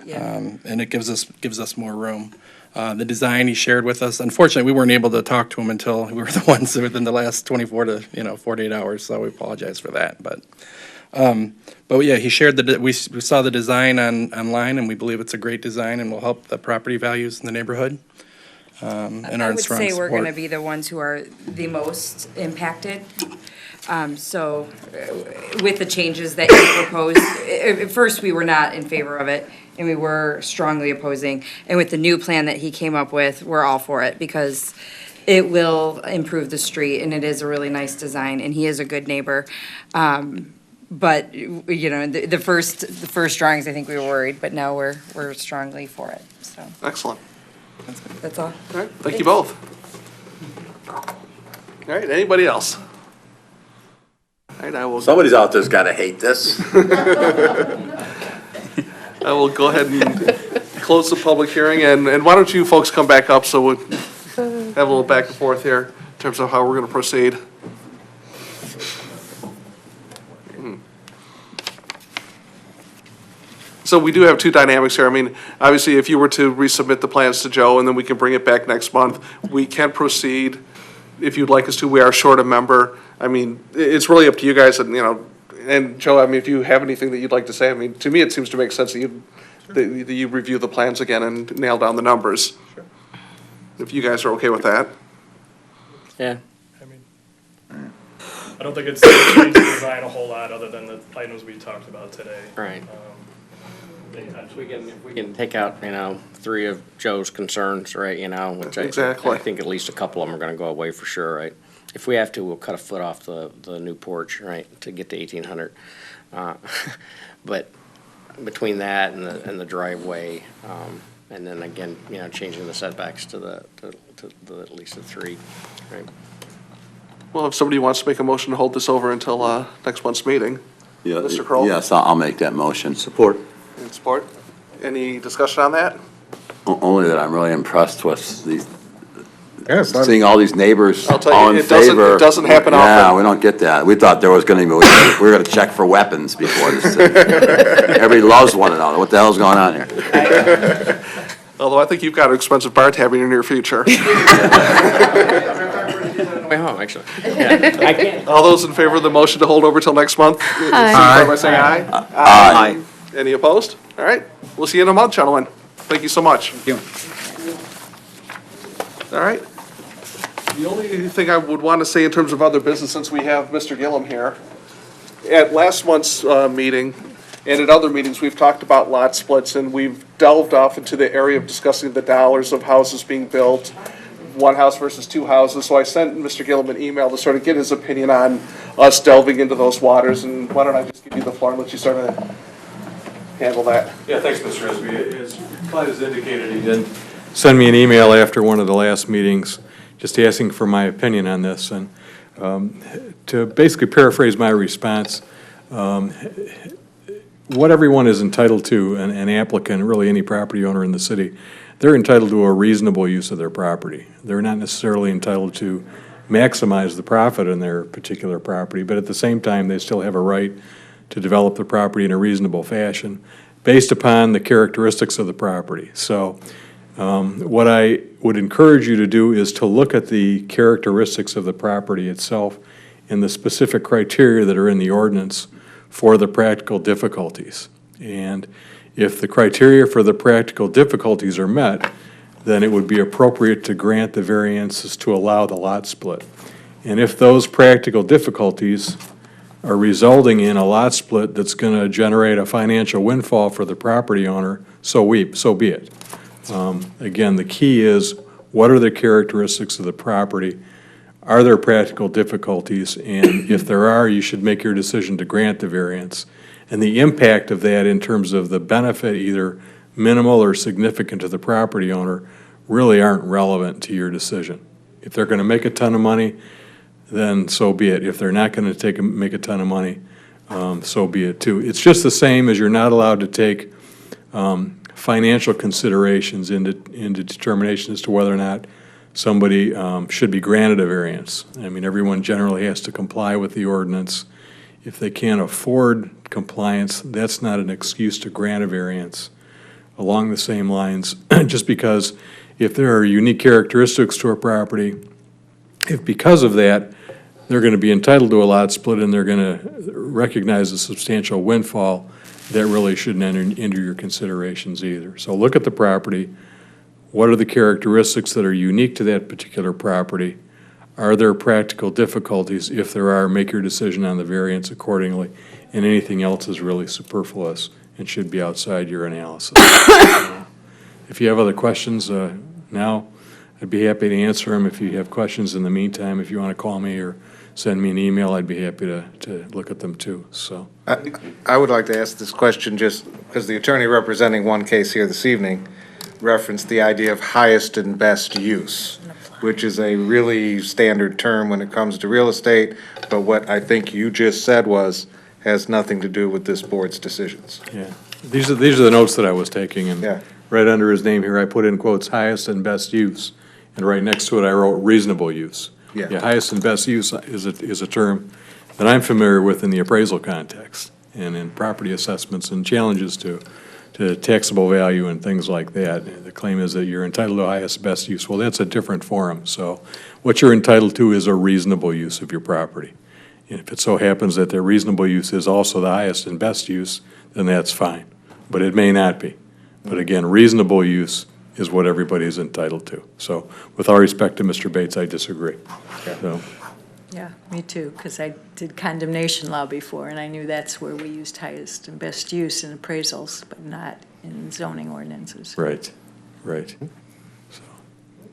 and it gives us more room. The design he shared with us, unfortunately, we weren't able to talk to him until we were the ones within the last 24 to 48 hours, so we apologize for that. But yeah, he shared we saw the design online, and we believe it's a great design and will help the property values in the neighborhood. And I would say we're going to be the ones who are the most impacted. So with the changes that you proposed, at first we were not in favor of it, and we were strongly opposing. And with the new plan that he came up with, we're all for it because it will improve the street, and it is a really nice design, and he is a good neighbor. But, you know, the first drawings, I think we were worried, but now we're strongly for it, so. Excellent. That's all. All right, thank you both. All right, anybody else? All right, Somebody's out there's got to hate this. I will go ahead and close the public hearing, and why don't you folks come back up so we'll have a little back and forth here in terms of how we're going to proceed. So we do have two dynamics here. I mean, obviously, if you were to resubmit the plans to Joe, and then we can bring it back next month, we can proceed. If you'd like us to, we are short a member. I mean, it's really up to you guys, and, and Joe, I mean, if you have anything that you'd like to say, I mean, to me, it seems to make sense that you review the plans again and nail down the numbers. Sure. If you guys are okay with that. Yeah. I don't think it's changed the design a whole lot other than the items we talked about today. Right. We can take out, 3 of Joe's concerns, right, which Exactly. I think at least a couple of them are gonna go away for sure, right? If we have to, we'll cut a foot off the new porch, right, to get to 1,800. But between that and the driveway, and then again, changing the setbacks to the at least the 3, right? Well, if somebody wants to make a motion to hold this over until next month's meeting. Yeah, Mr. Kroll? yes, I'll make that motion. Support. And support. Any discussion on that? Only that I'm really impressed with these, Yes, seeing all these neighbors I'll tell you, all in it doesn't- favor. it doesn't happen Yeah, often. we don't get that. We thought there was gonna be, we were gonna check for weapons before this. Everybody loves one another. What the hell's going on here? Although I think you've got an expensive bar tab in your near future. Way home, actually. Yeah, I can't. All those in favor of the motion to hold over till next month? Signify by saying aye. Aye. Any opposed? All right, we'll see you in a month, gentlemen. Thank you so much. Thank you. All right. The only thing I would want to say in terms of other business, since we have Mr. Gillum here, at last month's meeting and at other meetings, we've talked about lot splits, and we've delved off into the area of discussing the dollars of houses being built, one house versus 2 houses. So I sent Mr. Gillum an email to sort of get his opinion on us delving into those waters, and why don't I just give you the floor and let you sort of handle that? Yeah, thanks, Mr. Esby. As Clyde has indicated, he did send me an email after one of the last meetings, just asking for my opinion on this. And to basically paraphrase my response, what everyone is entitled to, an applicant, really any property owner in the city, they're entitled to a reasonable use of their property. They're not necessarily entitled to maximize the profit in their particular property, but at the same time, they still have a right to develop the property in a reasonable fashion based upon the characteristics of the property. So what I would encourage you to do is to look at the characteristics of the property itself and the specific criteria that are in the ordinance for the practical difficulties. And if the criteria for the practical difficulties are met, then it would be appropriate to grant the variances to allow the lot split. And if those practical difficulties are resulting in a lot split that's going to generate a financial windfall for the property owner, so be it. Again, the key is, what are the characteristics of the property? Are there practical difficulties? And if there are, you should make your decision to grant the variance. And the impact of that in terms of the benefit, either minimal or significant to the property owner, really aren't relevant to your decision. If they're going to make a ton of money, then so be it. If they're not going to make a ton of money, so be it too. It's just the same as you're not allowed to take financial considerations into determination as to whether or not somebody should be granted a variance. I mean, everyone generally has to comply with the ordinance. If they can't afford compliance, that's not an excuse to grant a variance. Along the same lines, just because if there are unique characteristics to a property, if because of that, they're going to be entitled to a lot split and they're going to recognize a substantial windfall, that really shouldn't enter into your considerations either. So look at the property. What are the characteristics that are unique to that particular property? Are there practical difficulties? If there are, make your decision on the variance accordingly. And anything else is really superfluous and should be outside your analysis. If you have other questions now, I'd be happy to answer them. If you have questions in the meantime, if you want to call me or send me an email, I'd be happy to look at them too. So I would like to ask this question just because the attorney representing one case here this evening referenced the idea of highest and best use, which is a really standard term when it comes to real estate, but what I think you just said has nothing to do with this board's decisions. yeah, these are the notes that I was taking, and Yeah. right under his name here, I put in quotes, highest and best use, and right next to it, I wrote reasonable use. Yeah. Highest and best use is a term that I'm familiar with in the appraisal context and in property assessments and challenges to to taxable value and things like that. The claim is that you're entitled to highest best use. Well, that's a different forum. So what you're entitled to is a reasonable use of your property. And if it so happens that their reasonable use is also the highest and best use, then that's fine. But it may not be. But again, reasonable use is what everybody is entitled to. So with all respect to Mr. Bates, I disagree. So, Yeah, me too, because I did condemnation law before, and I knew that's where we used highest and best use in appraisals, but not in zoning ordinances. right, right.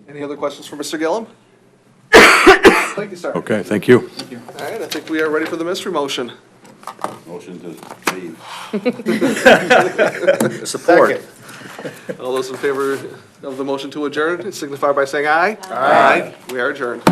Any other questions for Mr. Gillum? Thank you, sir. Okay, thank you. All right, I think we are ready for the mystery motion. Motion to leave. Support. All those in favor of the motion to adjourn signify by saying aye. Aye. We are adjourned.